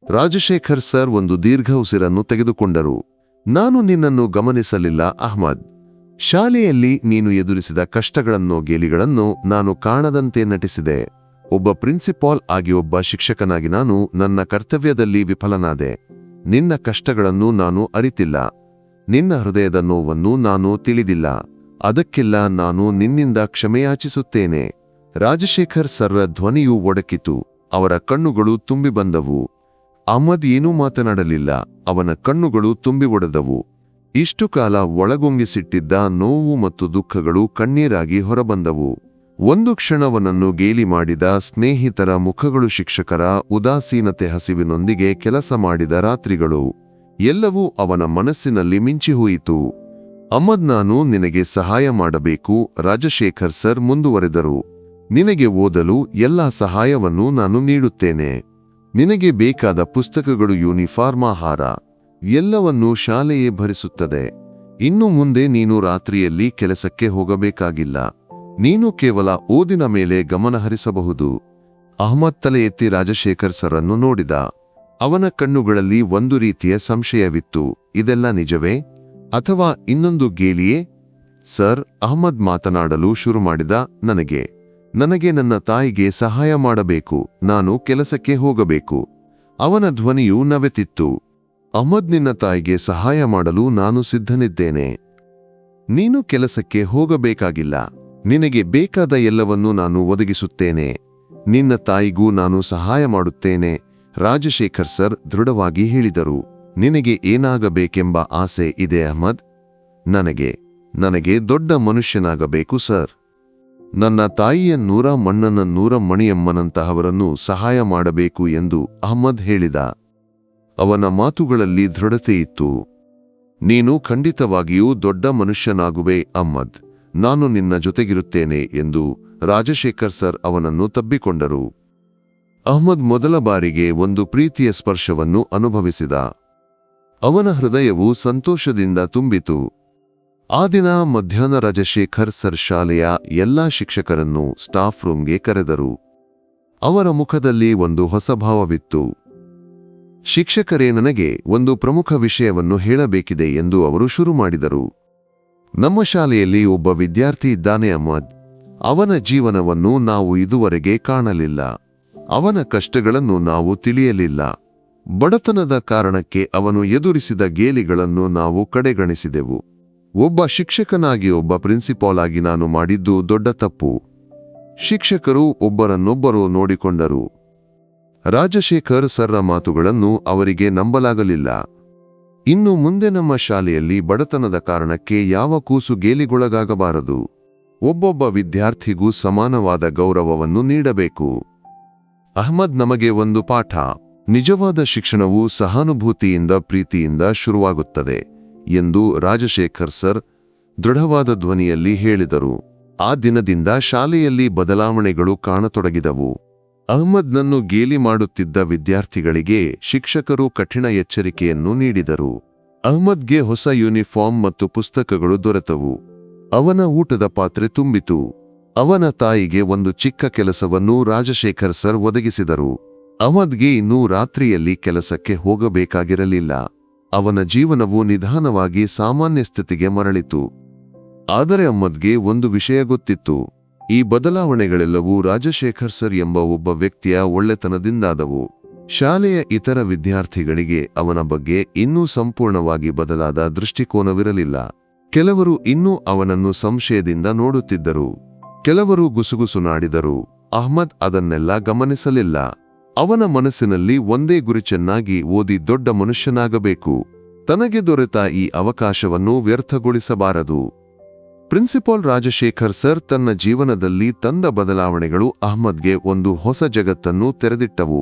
Rajashekhar sir ಒಂದು ದೀರ್ಘ ಉಸಿರನ್ನು ತೆಗೆದುಕೊಂಡರು. ನಾನು ನಿನ್ನನ್ನು ಗಮನಿಸಲಿಲ್ಲ ಅಹ್ಮದ್. ಶಾಲೆಯಲ್ಲಿ ನೀನು ಎದುರಿಸಿದ ಕಷ್ಟಗಳನ್ನು ಗೇಲಿಗಳನ್ನು ನಾನು ಕಾಣದಂತೆ ನಟಿಸಿದೆ. ಒಬ್ಬ ಪ್ರಿನ್ಸಿಪಾಲ್ ಆಗಿ ಒಬ್ಬ ಶಿಕ್ಷಕನಾಗಿ ನಾನು ನನ್ನ ಕರ್ತವ್ಯದಲ್ಲಿ ವಿಫಲನಾದೆ. ನಿನ್ನ ಕಷ್ಟಗಳನ್ನು ನಾನು ಅರಿತಿಲ್ಲ. ನಿನ್ನ ಹೃದಯದ ನೋವನ್ನು ನಾನು ತಿಳಿದಿಲ್ಲ. ಅದಕ್ಕೆಲ್ಲ ನಾನು ನಿನ್ನಿಂದ ಕ್ಷಮೆಯಾಚಿಸುತ್ತೇನೆ. ರಾಜಶೇಖರ್ ಸರ್ರ ಧ್ವನಿಯು ಒಡಕಿತು. ಅವರ ಕಣ್ಣುಗಳು ತುಂಬಿ ಬಂದವು. ಅಹ್ಮದ್ ಏನೂ ಮಾತನಾಡಲಿಲ್ಲ. ಅವನ ಕಣ್ಣುಗಳು ತುಂಬಿ ಒಡೆದವು. ಇಷ್ಟು ಕಾಲ ಒಳಗೊಂಗಿಸಿಟ್ಟಿದ್ದ ನೋವು ಮತ್ತು ದುಃಖಗಳು ಕಣ್ಣೀರಾಗಿ ಹೊರಬಂದವು. ಒಂದು ಕ್ಷಣವನನ್ನು ಗೇಲಿ ಮಾಡಿದ ಸ್ನೇಹಿತರ ಮುಖಗಳು, ಶಿಕ್ಷಕರ ಉದಾಸೀನತೆ, ಹಸಿವಿನೊಂದಿಗೆ ಕೆಲಸ ಮಾಡಿದ ರಾತ್ರಿಗಳು ಎಲ್ಲವೂ ಅವನ ಮನಸ್ಸಿನಲ್ಲಿ ಮಿಂಚಿಹೋಯಿತು. ಅಹ್ಮದ್, ನಾನು ನಿನಗೆ ಸಹಾಯ ಮಾಡಬೇಕು, ರಾಜಶೇಖರ್ ಸರ್ ಮುಂದುವರೆದರು. ನಿನಗೆ ಓದಲು ಎಲ್ಲ ಸಹಾಯವನ್ನು ನಾನು ನೀಡುತ್ತೇನೆ. ನಿನಗೆ ಬೇಕಾದ ಪುಸ್ತಕಗಳು, ಯೂನಿಫಾರ್ಮ್, ಆಹಾರ ಎಲ್ಲವನ್ನೂ ಶಾಲೆಯೇ ಭರಿಸುತ್ತದೆ. ಇನ್ನು ಮುಂದೆ ನೀನು ರಾತ್ರಿಯಲ್ಲಿ ಕೆಲಸಕ್ಕೆ ಹೋಗಬೇಕಾಗಿಲ್ಲ. ನೀನು ಕೇವಲ ಓದಿನ ಮೇಲೆ ಗಮನ ಹರಿಸಬಹುದು. ಅಹ್ಮದ್ ತಲೆ ಎತ್ತಿ ರಾಜಶೇಖರ್ ಸರ್ರನ್ನು ನೋಡಿದ. ಅವನ ಕಣ್ಣುಗಳಲ್ಲಿ ಒಂದು ರೀತಿಯ ಸಂಶಯವಿತ್ತು. ಇದೆಲ್ಲ ನಿಜವೇ ಅಥವಾ ಇನ್ನೊಂದು ಗೇಲಿಯೇ? ಸರ್, ಅಹ್ಮದ್ ಮಾತನಾಡಲು ಶುರು ಮಾಡಿದ. ನನಗೆ ನನ್ನ ತಾಯಿಗೆ ಸಹಾಯ ಮಾಡಬೇಕು. ನಾನು ಕೆಲಸಕ್ಕೆ ಹೋಗಬೇಕು. ಅವನ ಧ್ವನಿಯು ನವೆತಿತ್ತು. ಅಹ್ಮದ್, ನಿನ್ನ ತಾಯಿಗೆ ಸಹಾಯ ಮಾಡಲು ನಾನು ಸಿದ್ಧನಿದ್ದೇನೆ. ನೀನು ಕೆಲಸಕ್ಕೆ ಹೋಗಬೇಕಾಗಿಲ್ಲ. ನಿನಗೆ ಬೇಕಾದ ಎಲ್ಲವನ್ನೂ ನಾನು ಒದಗಿಸುತ್ತೇನೆ. ನಿನ್ನ ತಾಯಿಗೂ ನಾನು ಸಹಾಯ ಮಾಡುತ್ತೇನೆ, ರಾಜಶೇಖರ್ ಸರ್ ದೃಢವಾಗಿ ಹೇಳಿದರು. ನಿನಗೆ ಏನಾಗಬೇಕೆಂಬ ಆಸೆ ಇದೆ ಅಹ್ಮದ್? ನನಗೆ ದೊಡ್ಡ ಮನುಷ್ಯನಾಗಬೇಕು ಸರ್. ನನ್ನ ತಾಯಿಯ ಮಣ್ಣನ ಮಣಿಯಮ್ಮನಂತಹವರನ್ನು ಸಹಾಯ ಮಾಡಬೇಕು ಎಂದು ಅಹ್ಮದ್ ಹೇಳಿದ. ಅವನ ಮಾತುಗಳಲ್ಲಿ ದೃಢತೆ ಇತ್ತು. ನೀನು ಖಂಡಿತವಾಗಿಯೂ ದೊಡ್ಡ ಮನುಷ್ಯನಾಗುವೆ ಅಹ್ಮದ್. ನಾನು ನಿನ್ನ ಜೊತೆಗಿರುತ್ತೇನೆ ಎಂದು ರಾಜಶೇಖರ್ ಸರ್ ಅವನನ್ನು ತಬ್ಬಿಕೊಂಡರು. ಅಹ್ಮದ್ ಮೊದಲ ಬಾರಿಗೆ ಒಂದು ಪ್ರೀತಿಯ ಸ್ಪರ್ಶವನ್ನು ಅನುಭವಿಸಿದ. ಅವನ ಹೃದಯವು ಸಂತೋಷದಿಂದ ತುಂಬಿತು. ಆ ದಿನ ಮಧ್ಯಾಹ್ನ ರಾಜಶೇಖರ್ ಸರ್ ಶಾಲೆಯ ಎಲ್ಲಾ ಶಿಕ್ಷಕರನ್ನು ಸ್ಟಾಫ್ ರೂಮ್ಗೆ ಕರೆದರು. ಅವರ ಮುಖದಲ್ಲಿ ಒಂದು ಹೊಸ ಭಾವವಿತ್ತು. ಶಿಕ್ಷಕರೇ, ನನಗೆ ಒಂದು ಪ್ರಮುಖ ವಿಷಯವನ್ನು ಹೇಳಬೇಕಿದೆ ಎಂದು ಅವರು ಶುರು ಮಾಡಿದರು. ನಮ್ಮ ಶಾಲೆಯಲ್ಲಿ ಒಬ್ಬ ವಿದ್ಯಾರ್ಥಿ ಇದ್ದಾನೆ ಅಹ್ಮದ್. ಅವನ ಜೀವನವನ್ನು ನಾವು ಇದುವರೆಗೆ ಕಾಣಲಿಲ್ಲ. ಅವನ ಕಷ್ಟಗಳನ್ನು ನಾವು ತಿಳಿಯಲಿಲ್ಲ. ಬಡತನದ ಕಾರಣಕ್ಕೆ ಅವನು ಎದುರಿಸಿದ ಗೇಲಿಗಳನ್ನು ನಾವು ಕಡೆಗಣಿಸಿದೆವು. ಒಬ್ಬ ಶಿಕ್ಷಕನಾಗಿ, ಒಬ್ಬ ಪ್ರಿನ್ಸಿಪಾಲ್ ಆಗಿ ನಾನು ಮಾಡಿದ್ದು ದೊಡ್ಡ ತಪ್ಪು. ಶಿಕ್ಷಕರು ಒಬ್ಬರನ್ನೊಬ್ಬರು ನೋಡಿಕೊಂಡರು. ರಾಜಶೇಖರ್ ಸರ್ರ ಮಾತುಗಳನ್ನು ಅವರಿಗೆ ನಂಬಲಾಗಲಿಲ್ಲ. ಇನ್ನು ಮುಂದೆ ನಮ್ಮ ಶಾಲೆಯಲ್ಲಿ ಬಡತನದ ಕಾರಣಕ್ಕೆ ಯಾವ ಕೂಸು ಗೇಲಿಗೊಳಗಾಗಬಾರದು. ಒಬ್ಬೊಬ್ಬ ವಿದ್ಯಾರ್ಥಿಗೂ ಸಮಾನವಾದ ಗೌರವವನ್ನು ನೀಡಬೇಕು. ಅಹ್ಮದ್, ನಮಗೆ ಒಂದು ಪಾಠ. ನಿಜವಾದ ಶಿಕ್ಷಣವು ಸಹಾನುಭೂತಿಯಿಂದ, ಪ್ರೀತಿಯಿಂದ ಶುರುವಾಗುತ್ತದೆ ಎಂದು ರಾಜಶೇಖರ್ ಸರ್ ದೃಢವಾದ ಧ್ವನಿಯಲ್ಲಿ ಹೇಳಿದರು. ಆ ದಿನದಿಂದ ಶಾಲೆಯಲ್ಲಿ ಬದಲಾವಣೆಗಳು ಕಾಣತೊಡಗಿದವು. ಅಹ್ಮದ್ನನ್ನು ಗೇಲಿ ಮಾಡುತ್ತಿದ್ದ ವಿದ್ಯಾರ್ಥಿಗಳಿಗೆ ಶಿಕ್ಷಕರು ಕಠಿಣ ಎಚ್ಚರಿಕೆಯನ್ನು ನೀಡಿದರು. ಅಹ್ಮದ್ಗೆ ಹೊಸ ಯೂನಿಫಾರ್ಮ್ ಮತ್ತು ಪುಸ್ತಕಗಳು ದೊರೆತವು. ಅವನ ಊಟದ ಪಾತ್ರೆ ತುಂಬಿತು. ಅವನ ತಾಯಿಗೆ ಒಂದು ಚಿಕ್ಕ ಕೆಲಸವನ್ನು ರಾಜಶೇಖರ್ ಸರ್ ಒದಗಿಸಿದರು. ಅಹ್ಮದ್ಗೆ ಇನ್ನೂ ರಾತ್ರಿಯಲ್ಲಿ ಕೆಲಸಕ್ಕೆ ಹೋಗಬೇಕಾಗಿರಲಿಲ್ಲ. ಅವನ ಜೀವನವು ನಿಧಾನವಾಗಿ ಸಾಮಾನ್ಯ ಸ್ಥಿತಿಗೆ ಮರಳಿತು. ಆದರೆ ಅಹ್ಮದ್ಗೆ ಒಂದು ವಿಷಯ ಗೊತ್ತಿತ್ತು. ಈ ಬದಲಾವಣೆಗಳೆಲ್ಲವೂ ರಾಜಶೇಖರ್ ಸರ್ ಎಂಬ ಒಬ್ಬ ವ್ಯಕ್ತಿಯ ಒಳ್ಳೆತನದಿಂದಾದವು. ಶಾಲೆಯ ಇತರ ವಿದ್ಯಾರ್ಥಿಗಳಿಗೆ ಅವನ ಬಗ್ಗೆ ಇನ್ನೂ ಸಂಪೂರ್ಣವಾಗಿ ಬದಲಾದ ದೃಷ್ಟಿಕೋನವಿರಲಿಲ್ಲ. ಕೆಲವರು ಇನ್ನೂ ಅವನನ್ನು ಸಂಶಯದಿಂದ ನೋಡುತ್ತಿದ್ದರು. ಕೆಲವರು ಗುಸುಗುಸು ನಾಡಿದರು. ಅಹ್ಮದ್ ಅದನ್ನೆಲ್ಲ ಗಮನಿಸಲಿಲ್ಲ. ಅವನ ಮನಸ್ಸಿನಲ್ಲಿ ಒಂದೇ ಗುರಿ: ಚೆನ್ನಾಗಿ ಓದಿ ದೊಡ್ಡ ಮನುಷ್ಯನಾಗಬೇಕು. ತನಗೆ ದೊರೆತ ಈ ಅವಕಾಶವನ್ನು ವ್ಯರ್ಥಗೊಳಿಸಬಾರದು. ಪ್ರಿನ್ಸಿಪಾಲ್ ರಾಜಶೇಖರ್ ಸರ್ ತನ್ನ ಜೀವನದಲ್ಲಿ ತಂದ ಬದಲಾವಣೆಗಳು ಅಹ್ಮದ್ಗೆ ಒಂದು ಹೊಸ ಜಗತ್ತನ್ನು ತೆರೆದಿಟ್ಟವು.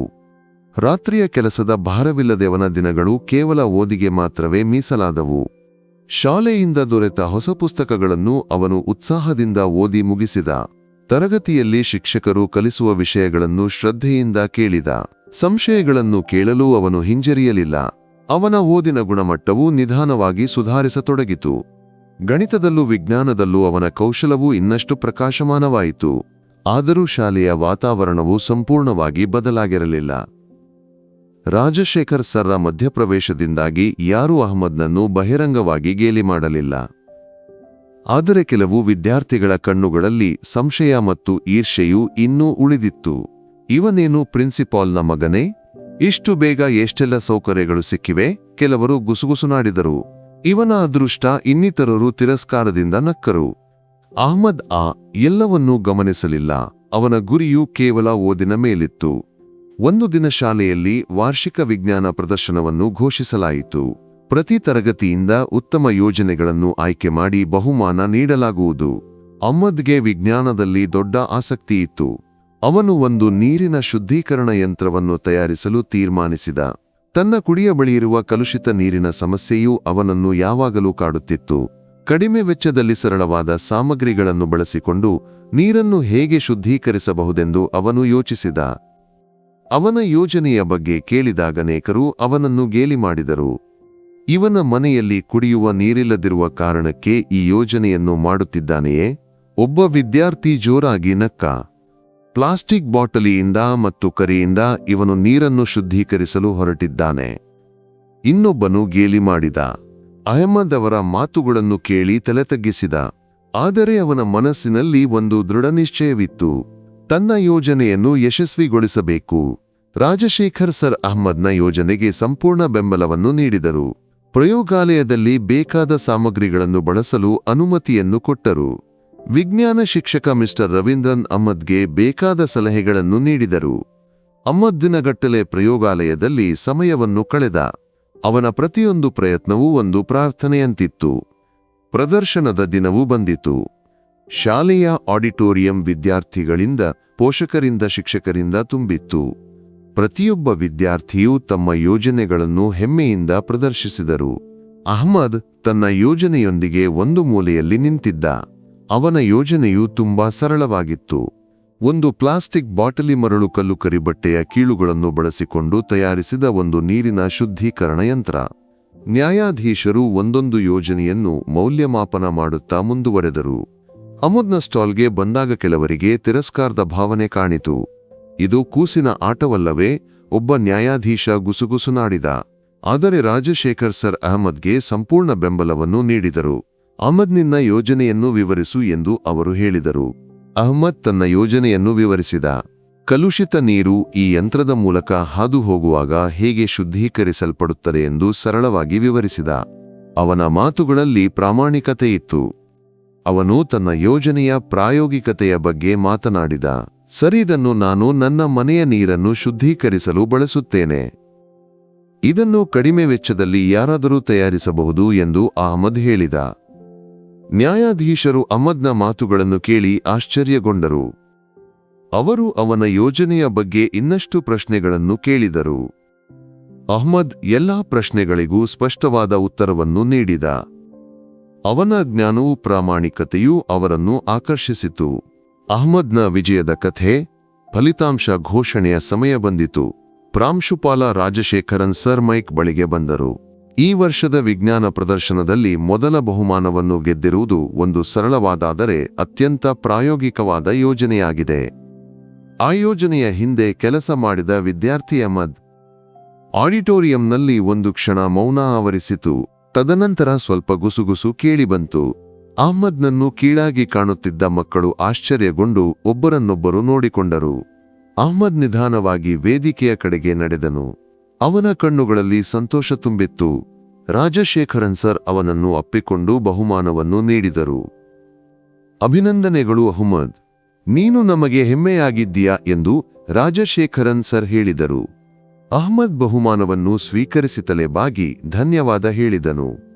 ರಾತ್ರಿಯ ಕೆಲಸದ ಭಾರವಿಲ್ಲದೆವನ ದಿನಗಳು ಕೇವಲ ಓದಿಗೆ ಮಾತ್ರವೇ ಮೀಸಲಾದವು. ಶಾಲೆಯಿಂದ ದೊರೆತ ಹೊಸ ಪುಸ್ತಕಗಳನ್ನು ಅವನು ಉತ್ಸಾಹದಿಂದ ಓದಿ ಮುಗಿಸಿದ. ತರಗತಿಯಲ್ಲಿ ಶಿಕ್ಷಕರು ಕಲಿಸುವ ವಿಷಯಗಳನ್ನು ಶ್ರದ್ಧೆಯಿಂದ ಕೇಳಿದ. ಸಂಶಯಗಳನ್ನು ಕೇಳಲು ಅವನು ಹಿಂಜರಿಯಲಿಲ್ಲ. ಅವನ ಓದಿನ ಗುಣಮಟ್ಟವು ನಿಧಾನವಾಗಿ ಸುಧಾರಿಸತೊಡಗಿತು. ಗಣಿತದಲ್ಲೂ ವಿಜ್ಞಾನದಲ್ಲೂ ಅವನ ಕೌಶಲವು ಇನ್ನಷ್ಟು ಪ್ರಕಾಶಮಾನವಾಯಿತು. ಆದರೂ ಶಾಲೆಯ ವಾತಾವರಣವು ಸಂಪೂರ್ಣವಾಗಿ ಬದಲಾಗಿರಲಿಲ್ಲ. ರಾಜಶೇಖರ್ ಸರ್ರ ಮಧ್ಯಪ್ರವೇಶದಿಂದಾಗಿ ಯಾರೂ ಅಹ್ಮದ್ನನ್ನು ಬಹಿರಂಗವಾಗಿ ಗೇಲಿ ಮಾಡಲಿಲ್ಲ. ಆದರೆ ಕೆಲವು ವಿದ್ಯಾರ್ಥಿಗಳ ಕಣ್ಣುಗಳಲ್ಲಿ ಸಂಶಯ ಮತ್ತು ಈರ್ಷೆಯೂ ಇನ್ನೂ ಉಳಿದಿತ್ತು. ಇವನೇನು ಪ್ರಿನ್ಸಿಪಾಲ್ನ ಮಗನೇ? ಇಷ್ಟು ಬೇಗ ಎಷ್ಟೆಲ್ಲ ಸೌಕರ್ಯಗಳು ಸಿಕ್ಕಿವೆ? ಕೆಲವರು ಗುಸುಗುಸುನಾಡಿದರು. ಇವನ ಅದೃಷ್ಟ, ಇನ್ನಿತರರು ತಿರಸ್ಕಾರದಿಂದ ನಕ್ಕರು. ಅಹ್ಮದ್ ಎಲ್ಲವನ್ನೂ ಗಮನಿಸಲಿಲ್ಲ. ಅವನ ಗುರಿಯು ಕೇವಲ ಓದಿನ ಮೇಲಿತ್ತು. ಒಂದು ದಿನ ಶಾಲೆಯಲ್ಲಿ ವಾರ್ಷಿಕ ವಿಜ್ಞಾನ ಪ್ರದರ್ಶನವನ್ನು ಘೋಷಿಸಲಾಯಿತು. ಪ್ರತಿ ತರಗತಿಯಿಂದ ಉತ್ತಮ ಯೋಜನೆಗಳನ್ನು ಆಯ್ಕೆ ಮಾಡಿ ಬಹುಮಾನ ನೀಡಲಾಗುವುದು. ಅಹ್ಮದ್ಗೆ ವಿಜ್ಞಾನದಲ್ಲಿ ದೊಡ್ಡ ಆಸಕ್ತಿ ಇತ್ತು. ಅವನು ಒಂದು ನೀರಿನ ಶುದ್ಧೀಕರಣ ಯಂತ್ರವನ್ನು ತಯಾರಿಸಲು ತೀರ್ಮಾನಿಸಿದ. ತನ್ನ ಕುಡಿಯ ಬಳಿಯಿರುವ ಕಲುಷಿತ ನೀರಿನ ಸಮಸ್ಯೆಯೂ ಅವನನ್ನು ಯಾವಾಗಲೂ ಕಾಡುತ್ತಿತ್ತು. ಕಡಿಮೆ ವೆಚ್ಚದಲ್ಲಿ ಸರಳವಾದ ಸಾಮಗ್ರಿಗಳನ್ನು ಬಳಸಿಕೊಂಡು ನೀರನ್ನು ಹೇಗೆ ಶುದ್ಧೀಕರಿಸಬಹುದೆಂದು ಅವನು ಯೋಚಿಸಿದ. ಅವನ ಯೋಜನೆಯ ಬಗ್ಗೆ ಕೇಳಿದಾಗ ಅನೇಕರು ಅವನನ್ನು ಗೇಲಿ ಮಾಡಿದರು. ಇವನ ಮನೆಯಲ್ಲಿ ಕುಡಿಯುವ ನೀರಿಲ್ಲದಿರುವ ಕಾರಣಕ್ಕೆ ಈ ಯೋಜನೆಯನ್ನು ಮಾಡುತ್ತಿದ್ದಾನೆಯೇ? ಒಬ್ಬ ವಿದ್ಯಾರ್ಥಿ ಜೋರಾಗಿ ನಕ್ಕ. ಪ್ಲಾಸ್ಟಿಕ್ ಬಾಟಲಿಯಿಂದ ಮತ್ತು ಕರಿಯಿಂದ ಇವನು ನೀರನ್ನು ಶುದ್ಧೀಕರಿಸಲು ಹೊರಟಿದ್ದಾನೆ. ಇನ್ನೊಬ್ಬನು ಗೇಲಿ ಮಾಡಿದ. ಅಹ್ಮದ್ ಅವರ ಮಾತುಗಳನ್ನು ಕೇಳಿ ತಲೆ ತಗ್ಗಿಸಿದ. ಆದರೆ ಅವನ ಮನಸ್ಸಿನಲ್ಲಿ ಒಂದು ದೃಢನಿಶ್ಚಯವಿತ್ತು. ತನ್ನ ಯೋಜನೆಯನ್ನು ಯಶಸ್ವಿಗೊಳಿಸಬೇಕು. ರಾಜಶೇಖರ್ ಸರ್ ಅಹ್ಮದ್ನ ಯೋಜನೆಗೆ ಸಂಪೂರ್ಣ ಬೆಂಬಲವನ್ನು ನೀಡಿದರು. ಪ್ರಯೋಗಾಲಯದಲ್ಲಿ ಬೇಕಾದ ಸಾಮಗ್ರಿಗಳನ್ನು ಬಳಸಲು ಅನುಮತಿಯನ್ನು ಕೊಟ್ಟರು. ವಿಜ್ಞಾನ ಶಿಕ್ಷಕ ಮಿಸ್ಟರ್ ರವೀಂದ್ರನ್ ಅಹ್ಮದ್ಗೆ ಬೇಕಾದ ಸಲಹೆಗಳನ್ನು ನೀಡಿದರು. ಅಹ್ಮದ್ ದಿನಗಟ್ಟಲೆ ಪ್ರಯೋಗಾಲಯದಲ್ಲಿ ಸಮಯವನ್ನು ಕಳೆದ. ಅವನ ಪ್ರತಿಯೊಂದು ಪ್ರಯತ್ನವೂ ಒಂದು ಪ್ರಾರ್ಥನೆಯಂತಿತ್ತು. ಪ್ರದರ್ಶನದ ದಿನವೂ ಬಂದಿತು. ಶಾಲೆಯ ಆಡಿಟೋರಿಯಂ ವಿದ್ಯಾರ್ಥಿಗಳಿಂದ, ಪೋಷಕರಿಂದ, ಶಿಕ್ಷಕರಿಂದ ತುಂಬಿತ್ತು. ಪ್ರತಿಯೊಬ್ಬ ವಿದ್ಯಾರ್ಥಿಯೂ ತಮ್ಮ ಯೋಜನೆಗಳನ್ನು ಹೆಮ್ಮೆಯಿಂದ ಪ್ರದರ್ಶಿಸಿದರು. ಅಹ್ಮದ್ ತನ್ನ ಯೋಜನೆಯೊಂದಿಗೆ ಒಂದು ಮೂಲೆಯಲ್ಲಿ ನಿಂತಿದ್ದ. ಅವನ ಯೋಜನೆಯು ತುಂಬಾ ಸರಳವಾಗಿತ್ತು. ಒಂದು ಪ್ಲಾಸ್ಟಿಕ್ ಬಾಟಲಿ, ಮರಳು, ಕಲ್ಲು, ಕರಿಬಟ್ಟೆಯ ಕೀಳುಗಳನ್ನು ಬಳಸಿಕೊಂಡು ತಯಾರಿಸಿದ ಒಂದು ನೀರಿನ ಶುದ್ಧೀಕರಣ ಯಂತ್ರ. ನ್ಯಾಯಾಧೀಶರು ಒಂದೊಂದು ಯೋಜನೆಯನ್ನು ಮೌಲ್ಯಮಾಪನ ಮಾಡುತ್ತಾ ಮುಂದುವರೆದರು. ಅಹ್ಮದ್ನ ಸ್ಟಾಲ್ಗೆ ಬಂದಾಗ ಕೆಲವರಿಗೆ ತಿರಸ್ಕಾರದ ಭಾವನೆ ಕಾಣಿತು. ಇದು ಕೂಸಿನ ಆಟವಲ್ಲವೇ? ಒಬ್ಬ ನ್ಯಾಯಾಧೀಶ ಗುಸುಗುಸುನಾಡಿದ. ಆದರೆ ರಾಜಶೇಖರ್ ಸರ್ ಅಹ್ಮದ್ಗೆ ಸಂಪೂರ್ಣ ಬೆಂಬಲವನ್ನು ನೀಡಿದರು. ಅಹ್ಮದ್, ನಿನ್ನ ಯೋಜನೆಯನ್ನು ವಿವರಿಸು ಎಂದು ಅವರು ಹೇಳಿದರು. ಅಹ್ಮದ್ ತನ್ನ ಯೋಜನೆಯನ್ನು ವಿವರಿಸಿದ. ಕಲುಷಿತ ನೀರು ಈ ಯಂತ್ರದ ಮೂಲಕ ಹಾದು ಹೋಗುವಾಗ ಹೇಗೆ ಶುದ್ಧೀಕರಿಸಲ್ಪಡುತ್ತದೆ ಎಂದು ಸರಳವಾಗಿ ವಿವರಿಸಿದ. ಅವನ ಮಾತುಗಳಲ್ಲಿ ಪ್ರಾಮಾಣಿಕತೆ ಇತ್ತು. ಅವನು ತನ್ನ ಯೋಜನೆಯ ಪ್ರಾಯೋಗಿಕತೆಯ ಬಗ್ಗೆ ಮಾತನಾಡಿದ. ಸರಿ, ಇದನ್ನು ನಾನು ನನ್ನ ಮನೆಯ ನೀರನ್ನು ಶುದ್ಧೀಕರಿಸಲು ಬಳಸುತ್ತೇನೆ. ಇದನ್ನು ಕಡಿಮೆ ವೆಚ್ಚದಲ್ಲಿ ಯಾರಾದರೂ ತಯಾರಿಸಬಹುದು ಎಂದು ಅಹ್ಮದ್ ಹೇಳಿದ. ನ್ಯಾಯಾಧೀಶರು ಅಹ್ಮದ್ನ ಮಾತುಗಳನ್ನು ಕೇಳಿ ಆಶ್ಚರ್ಯಗೊಂಡರು. ಅವರು ಅವನ ಯೋಜನೆಯ ಬಗ್ಗೆ ಇನ್ನಷ್ಟು ಪ್ರಶ್ನೆಗಳನ್ನು ಕೇಳಿದರು. ಅಹ್ಮದ್ ಎಲ್ಲಾ ಪ್ರಶ್ನೆಗಳಿಗೂ ಸ್ಪಷ್ಟವಾದ ಉತ್ತರವನ್ನು ನೀಡಿದ. ಅವನ ಜ್ಞಾನವೂ ಪ್ರಾಮಾಣಿಕತೆಯೂ ಅವರನ್ನು ಆಕರ್ಷಿಸಿತು. ಅಹ್ಮದ್ನ ವಿಜಯದ ಕಥೆ. ಫಲಿತಾಂಶ ಘೋಷಣೆಯ ಸಮಯ ಬಂದಿತು. ಪ್ರಾಂಶುಪಾಲ ರಾಜಶೇಖರನ್ ಸರ್ ಮೈಕ್ ಬಳಿಗೆ ಬಂದರು. ಈ ವರ್ಷದ ವಿಜ್ಞಾನ ಪ್ರದರ್ಶನದಲ್ಲಿ ಮೊದಲ ಬಹುಮಾನವನ್ನು ಗೆದ್ದಿರುವುದು ಒಂದು ಸರಳವಾದಾದರೆ ಅತ್ಯಂತ ಪ್ರಾಯೋಗಿಕವಾದ ಯೋಜನೆಯಾಗಿದೆ. ಆ ಯೋಜನೆಯ ಹಿಂದೆ ಕೆಲಸ ಮಾಡಿದ ವಿದ್ಯಾರ್ಥಿ ಅಹ್ಮದ್. ಆಡಿಟೋರಿಯಂನಲ್ಲಿ ಒಂದು ಕ್ಷಣ ಮೌನ ಆವರಿಸಿತು. ತದನಂತರ ಸ್ವಲ್ಪ ಗುಸುಗುಸು ಕೇಳಿಬಂತು. ಅಹ್ಮದ್ನನ್ನು ಕೀಳಾಗಿ ಕಾಣುತ್ತಿದ್ದ ಮಕ್ಕಳು ಆಶ್ಚರ್ಯಗೊಂಡು ಒಬ್ಬರನ್ನೊಬ್ಬರು ನೋಡಿಕೊಂಡರು. ಅಹ್ಮದ್ ನಿಧಾನವಾಗಿ ವೇದಿಕೆಯ ಕಡೆಗೆ ನಡೆದನು. ಅವನ ಕಣ್ಣುಗಳಲ್ಲಿ ಸಂತೋಷ ತುಂಬಿತ್ತು. ರಾಜಶೇಖರನ್ ಸರ್ ಅವನನ್ನು ಅಪ್ಪಿಕೊಂಡು ಬಹುಮಾನವನ್ನು ನೀಡಿದರು. ಅಭಿನಂದನೆಗಳು ಅಹ್ಮದ್, ನೀನು ನಮಗೆ ಹೆಮ್ಮೆಯಾಗಿದ್ದೀಯಾ ಎಂದು ರಾಜಶೇಖರನ್ ಸರ್ ಹೇಳಿದರು. ಅಹ್ಮದ್ ಬಹುಮಾನವನ್ನು ಸ್ವೀಕರಿಸಿತಲೇ ಬಾಗಿ ಧನ್ಯವಾದ ಹೇಳಿದನು.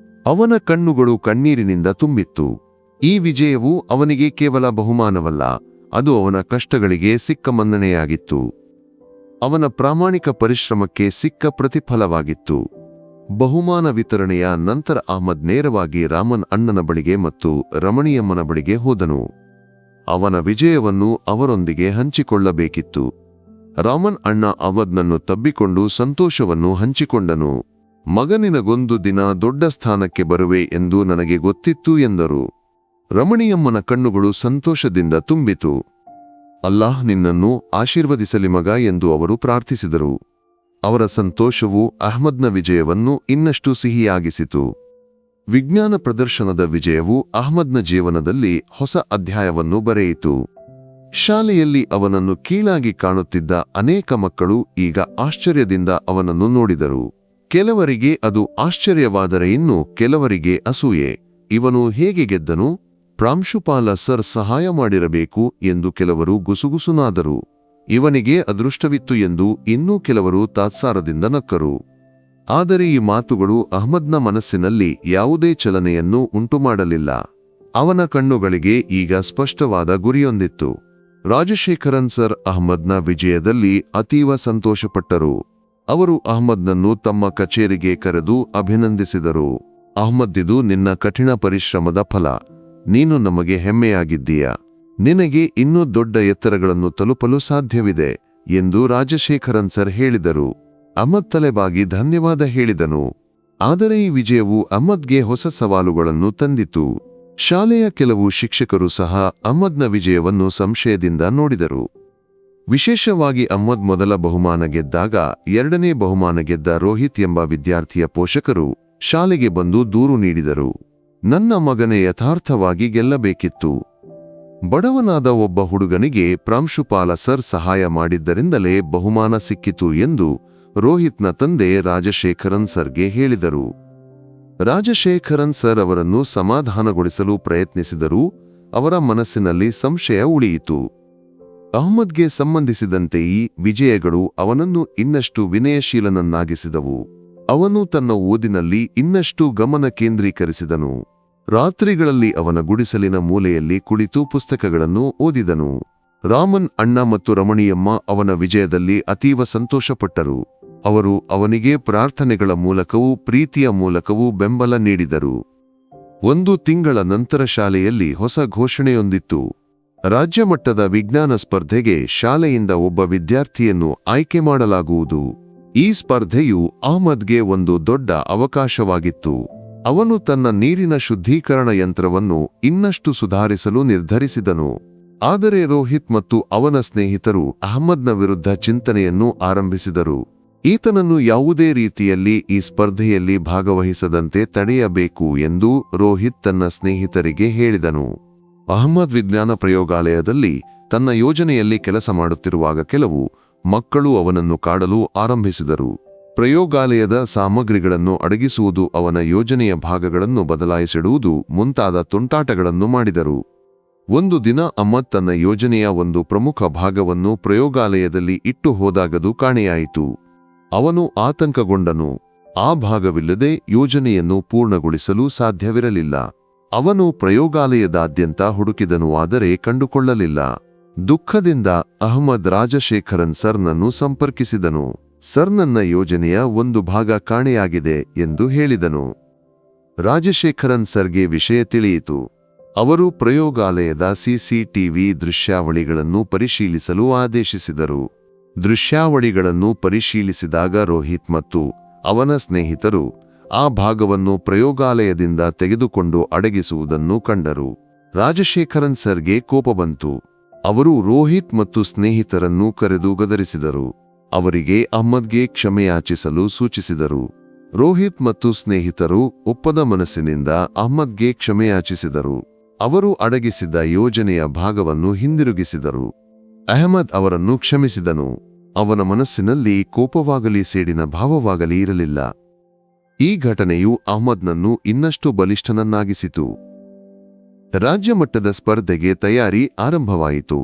ಅವನ ಕಣ್ಣುಗಳು ಕಣ್ಣೀರಿನಿಂದ ತುಂಬಿತ್ತು. ಈ ವಿಜಯವು ಅವನಿಗೆ ಕೇವಲ ಬಹುಮಾನವಲ್ಲ, ಅದು ಅವನ ಕಷ್ಟಗಳಿಗೆ ಸಿಕ್ಕ ಮನ್ನಣೆಯಾಗಿತ್ತು. ಅವನ ಪ್ರಾಮಾಣಿಕ ಪರಿಶ್ರಮಕ್ಕೆ ಸಿಕ್ಕ ಪ್ರತಿಫಲವಾಗಿತ್ತು. ಬಹುಮಾನ ವಿತರಣೆಯ ನಂತರ ಅಹ್ಮದ್ ನೇರವಾಗಿ ರಾಮನ್ ಅಣ್ಣನ ಬಳಿಗೆ ಮತ್ತು ರಮಣಿಯಮ್ಮನ ಬಳಿಗೆ ಹೋದನು. ಅವನ ವಿಜಯವನ್ನು ಅವರೊಂದಿಗೆ ಹಂಚಿಕೊಳ್ಳಬೇಕಿತ್ತು. ರಾಮನ್ ಅಣ್ಣ ಅಹ್ಮದ್ನನ್ನು ತಬ್ಬಿಕೊಂಡು ಸಂತೋಷವನ್ನು ಹಂಚಿಕೊಂಡನು. ಮಗನಿನಗೊಂದು ದಿನ ದೊಡ್ಡ ಸ್ಥಾನಕ್ಕೆ ಬರುವೆ ಎಂದು ನನಗೆ ಗೊತ್ತಿತ್ತು ಎಂದರು. ರಮಣಿಯಮ್ಮನ ಕಣ್ಣುಗಳು ಸಂತೋಷದಿಂದ ತುಂಬಿತು. ಅಲ್ಲಾಹ್ ನಿನ್ನನ್ನು ಆಶೀರ್ವದಿಸಲಿ ಮಗ ಎಂದು ಅವರು ಪ್ರಾರ್ಥಿಸಿದರು. ಅವರ ಸಂತೋಷವು ಅಹ್ಮದ್ನ ವಿಜಯವನ್ನು ಇನ್ನಷ್ಟು ಸಿಹಿಯಾಗಿಸಿತು. ವಿಜ್ಞಾನ ಪ್ರದರ್ಶನದ ವಿಜಯವು ಅಹ್ಮದ್ನ ಜೀವನದಲ್ಲಿ ಹೊಸ ಅಧ್ಯಾಯವನ್ನು ಬರೆಯಿತು. ಶಾಲೆಯಲ್ಲಿ ಅವನನ್ನು ಕೀಳಾಗಿ ಕಾಣುತ್ತಿದ್ದ ಅನೇಕ ಮಕ್ಕಳು ಈಗ ಆಶ್ಚರ್ಯದಿಂದ ಅವನನ್ನು ನೋಡಿದರು. ಕೆಲವರಿಗೆ ಅದು ಆಶ್ಚರ್ಯವಾದರೆ ಇನ್ನು ಕೆಲವರಿಗೆ ಅಸೂಯೆ. ಇವನು ಹೇಗೆ ಗೆದ್ದನು? ಪ್ರಾಂಶುಪಾಲ ಸರ್ ಸಹಾಯ ಮಾಡಿರಬೇಕು ಎಂದು ಕೆಲವರು ಗುಸುಗುಸುನಾದರು. ಇವನಿಗೆ ಅದೃಷ್ಟವಿತ್ತು ಎಂದು ಇನ್ನೂ ಕೆಲವರು ತಾತ್ಸಾರದಿಂದ ನಕ್ಕರು. ಆದರೆ ಈ ಮಾತುಗಳು ಅಹ್ಮದ್ನ ಮನಸ್ಸಿನಲ್ಲಿ ಯಾವುದೇ ಚಲನೆಯನ್ನು ಉಂಟುಮಾಡಲಿಲ್ಲ. ಅವನ ಕಣ್ಣುಗಳಿಗೆ ಈಗ ಸ್ಪಷ್ಟವಾದ ಗುರಿಯೊಂದಿತ್ತು. ರಾಜಶೇಖರನ್ ಸರ್ ಅಹ್ಮದ್ನ ವಿಜಯದಲ್ಲಿ ಅತೀವ ಸಂತೋಷಪಟ್ಟರು. ಅವರು ಅಹ್ಮದ್ನನ್ನು ತಮ್ಮ ಕಚೇರಿಗೆ ಕರೆದು ಅಭಿನಂದಿಸಿದರು. ಅಹ್ಮದ್ದಿದು ನಿನ್ನ ಕಠಿಣ ಪರಿಶ್ರಮದ ಫಲ. ನೀನು ನಮಗೆ ಹೆಮ್ಮೆಯಾಗಿದ್ದೀಯ. ನಿನಗೆ ಇನ್ನೂ ದೊಡ್ಡ ಎತ್ತರಗಳನ್ನು ತಲುಪಲು ಸಾಧ್ಯವಿದೆ ಎಂದು ರಾಜಶೇಖರನ್ ಸರ್ ಹೇಳಿದರು. ಅಹ್ಮದ್ ತಲೆಬಾಗಿ ಧನ್ಯವಾದ ಹೇಳಿದನು. ಆದರೆ ಈ ವಿಜಯವು ಅಹ್ಮದ್ಗೆ ಹೊಸ ಸವಾಲುಗಳನ್ನು ತಂದಿತು. ಶಾಲೆಯ ಕೆಲವು ಶಿಕ್ಷಕರು ಸಹ ಅಹ್ಮದ್ನ ವಿಜಯವನ್ನು ಸಂಶಯದಿಂದ ನೋಡಿದರು. ವಿಶೇಷವಾಗಿ ಅಹ್ಮದ್ ಮೊದಲ ಬಹುಮಾನ ಗೆದ್ದಾಗ ಎರಡನೇ ಬಹುಮಾನ ಗೆದ್ದ ರೋಹಿತ್ ಎಂಬ ವಿದ್ಯಾರ್ಥಿಯ ಪೋಷಕರು ಶಾಲೆಗೆ ಬಂದು ದೂರು ನೀಡಿದರು. ನನ್ನ ಮಗನೇ ಯಥಾರ್ಥವಾಗಿ ಗೆಲ್ಲಬೇಕಿತ್ತು. ಬಡವನಾದ ಒಬ್ಬ ಹುಡುಗನಿಗೆ ಪ್ರಾಂಶುಪಾಲ ಸರ್ ಸಹಾಯ ಮಾಡಿದ್ದರಿಂದಲೇ ಬಹುಮಾನ ಸಿಕ್ಕಿತು ಎಂದು ರೋಹಿತ್ನ ತಂದೆ ರಾಜಶೇಖರನ್ ಸರ್ಗೆ ಹೇಳಿದರು. ರಾಜಶೇಖರನ್ ಸರ್ ಅವರನ್ನು ಸಮಾಧಾನಗೊಳಿಸಲು ಪ್ರಯತ್ನಿಸಿದರೂ ಅವರ ಮನಸ್ಸಿನಲ್ಲಿ ಸಂಶಯ ಉಳಿಯಿತು. ಅಹ್ಮದ್ಗೆ ಸಂಬಂಧಿಸಿದಂತೆ ಈ ವಿಜಯಗಳು ಅವನನ್ನು ಇನ್ನಷ್ಟು ವಿನಯಶೀಲನನ್ನಾಗಿಸಿದವು. ಅವನು ತನ್ನ ಓದಿನಲ್ಲಿ ಇನ್ನಷ್ಟು ಗಮನ ಕೇಂದ್ರೀಕರಿಸಿದನು. ರಾತ್ರಿಗಳಲ್ಲಿ ಅವನ ಗುಡಿಸಲಿನ ಮೂಲೆಯಲ್ಲಿ ಕುಳಿತು ಪುಸ್ತಕಗಳನ್ನು ಓದಿದನು. ರಾಮನ್ ಅಣ್ಣ ಮತ್ತು ರಮಣಿಯಮ್ಮ ಅವನ ವಿಜಯದಲ್ಲಿ ಅತೀವ ಸಂತೋಷಪಟ್ಟರು. ಅವರು ಅವನಿಗೆ ಪ್ರಾರ್ಥನೆಗಳ ಮೂಲಕವೂ ಪ್ರೀತಿಯ ಮೂಲಕವೂ ಬೆಂಬಲ ನೀಡಿದರು. 1 ತಿಂಗಳ ನಂತರ ಶಾಲೆಯಲ್ಲಿ ಹೊಸ ಘೋಷಣೆಯೊಂದಿತ್ತು. ರಾಜ್ಯಮಟ್ಟದ ವಿಜ್ಞಾನ ಸ್ಪರ್ಧೆಗೆ ಶಾಲೆಯಿಂದ ಒಬ್ಬ ವಿದ್ಯಾರ್ಥಿಯನ್ನು ಆಯ್ಕೆ ಮಾಡಲಾಗುವುದು. ಈ ಸ್ಪರ್ಧೆಯು ಅಹ್ಮದ್ಗೆ ಒಂದು ದೊಡ್ಡ ಅವಕಾಶವಾಗಿತ್ತು. ಅವನು ತನ್ನ ನೀರಿನ ಶುದ್ಧೀಕರಣ ಯಂತ್ರವನ್ನು ಇನ್ನಷ್ಟು ಸುಧಾರಿಸಲು ನಿರ್ಧರಿಸಿದನು. ಆದರೆ ರೋಹಿತ್ ಮತ್ತು ಅವನ ಸ್ನೇಹಿತರು ಅಹ್ಮದ್ನ ವಿರುದ್ಧ ಚಿಂತನೆಯನ್ನು ಆರಂಭಿಸಿದರು. ಈತನನ್ನು ಯಾವುದೇ ರೀತಿಯಲ್ಲಿ ಈ ಸ್ಪರ್ಧೆಯಲ್ಲಿ ಭಾಗವಹಿಸದಂತೆ ತಡೆಯಬೇಕು ಎಂದು ರೋಹಿತ್ ತನ್ನ ಸ್ನೇಹಿತರಿಗೆ ಹೇಳಿದನು. ಅಹ್ಮದ್ ವಿಜ್ಞಾನ ಪ್ರಯೋಗಾಲಯದಲ್ಲಿ ತನ್ನ ಯೋಜನೆಯಲ್ಲಿ ಕೆಲಸ ಮಾಡುತ್ತಿರುವಾಗ ಕೆಲವು ಮಕ್ಕಳು ಅವನನ್ನು ಕಾಡಲು ಆರಂಭಿಸಿದರು. ಪ್ರಯೋಗಾಲಯದ ಸಾಮಗ್ರಿಗಳನ್ನು ಅಡಗಿಸುವುದು, ಅವನ ಯೋಜನೆಯ ಭಾಗಗಳನ್ನು ಬದಲಾಯಿಸಿಡುವುದು ಮುಂತಾದ ತುಂಟಾಟಗಳನ್ನು ಮಾಡಿದರು. ಒಂದು ದಿನ ಅಹ್ಮದ್ ತನ್ನ ಯೋಜನೆಯ ಒಂದು ಪ್ರಮುಖ ಭಾಗವನ್ನು ಪ್ರಯೋಗಾಲಯದಲ್ಲಿ ಇಟ್ಟು ಹೋದಾಗದು ಕಾಣೆಯಾಯಿತು. ಅವನು ಆತಂಕಗೊಂಡನು. ಆ ಭಾಗವಿಲ್ಲದೆ ಯೋಜನೆಯನ್ನು ಪೂರ್ಣಗೊಳಿಸಲು ಸಾಧ್ಯವಿರಲಿಲ್ಲ. ಅವನು ಪ್ರಯೋಗಾಲಯದಾದ್ಯಂತ ಹುಡುಕಿದನು, ಆದರೆ ಕಂಡುಕೊಳ್ಳಲಿಲ್ಲ. ದುಃಖದಿಂದ ಅಹ್ಮದ್ ರಾಜಶೇಖರನ್ ಸರ್ನನ್ನು ಸಂಪರ್ಕಿಸಿದನು. ಸರ್, ನನ್ನ ಯೋಜನೆಯ ಒಂದು ಭಾಗ ಕಾಣೆಯಾಗಿದೆ ಎಂದು ಹೇಳಿದನು. ರಾಜಶೇಖರನ್ ಸರ್ಗೆ ವಿಷಯ ತಿಳಿಯಿತು. ಅವರು ಪ್ರಯೋಗಾಲಯದ ಸಿಸಿಟಿವಿ ದೃಶ್ಯಾವಳಿಗಳನ್ನು ಪರಿಶೀಲಿಸಲು ಆದೇಶಿಸಿದರು. ದೃಶ್ಯಾವಳಿಗಳನ್ನು ಪರಿಶೀಲಿಸಿದಾಗ ರೋಹಿತ್ ಮತ್ತು ಅವನ ಸ್ನೇಹಿತರು ಆ ಭಾಗವನ್ನು ಪ್ರಯೋಗಾಲಯದಿಂದ ತೆಗೆದುಕೊಂಡು ಅಡಗಿಸುವುದನ್ನು ಕಂಡರು. ರಾಜಶೇಖರನ್ ಸರ್ಗೆ ಕೋಪ ಬಂತು. ಅವರು ರೋಹಿತ್ ಮತ್ತು ಸ್ನೇಹಿತರನ್ನು ಕರೆದು ಗದರಿಸಿದರು. ಅವರಿಗೆ ಅಹ್ಮದ್ಗೆ ಕ್ಷಮೆಯಾಚಿಸಲು ಸೂಚಿಸಿದರು. ರೋಹಿತ್ ಮತ್ತು ಸ್ನೇಹಿತರು ಒಪ್ಪದ ಮನಸ್ಸಿನಿಂದ ಅಹ್ಮದ್ಗೆ ಕ್ಷಮೆಯಾಚಿಸಿದರು. ಅವರು ಅಡಗಿಸಿದ್ದ ಯೋಜನೆಯ ಭಾಗವನ್ನು ಹಿಂದಿರುಗಿಸಿದರು. ಅಹ್ಮದ್ ಅವರನ್ನು ಕ್ಷಮಿಸಿದನು. ಅವನ ಮನಸ್ಸಿನಲ್ಲಿ ಕೋಪವಾಗಲಿ ಸೇಡಿನ ಭಾವವಾಗಲಿ ಇರಲಿಲ್ಲ. ಈ ಘಟನೆಯು ಅಹ್ಮದ್ನನ್ನು ಇನ್ನಷ್ಟು ಬಲಿಷ್ಠನನ್ನಾಗಿಸಿತು. ರಾಜ್ಯಮಟ್ಟದ ಸ್ಪರ್ಧೆಗೆ ತಯಾರಿ ಆರಂಭವಾಯಿತು.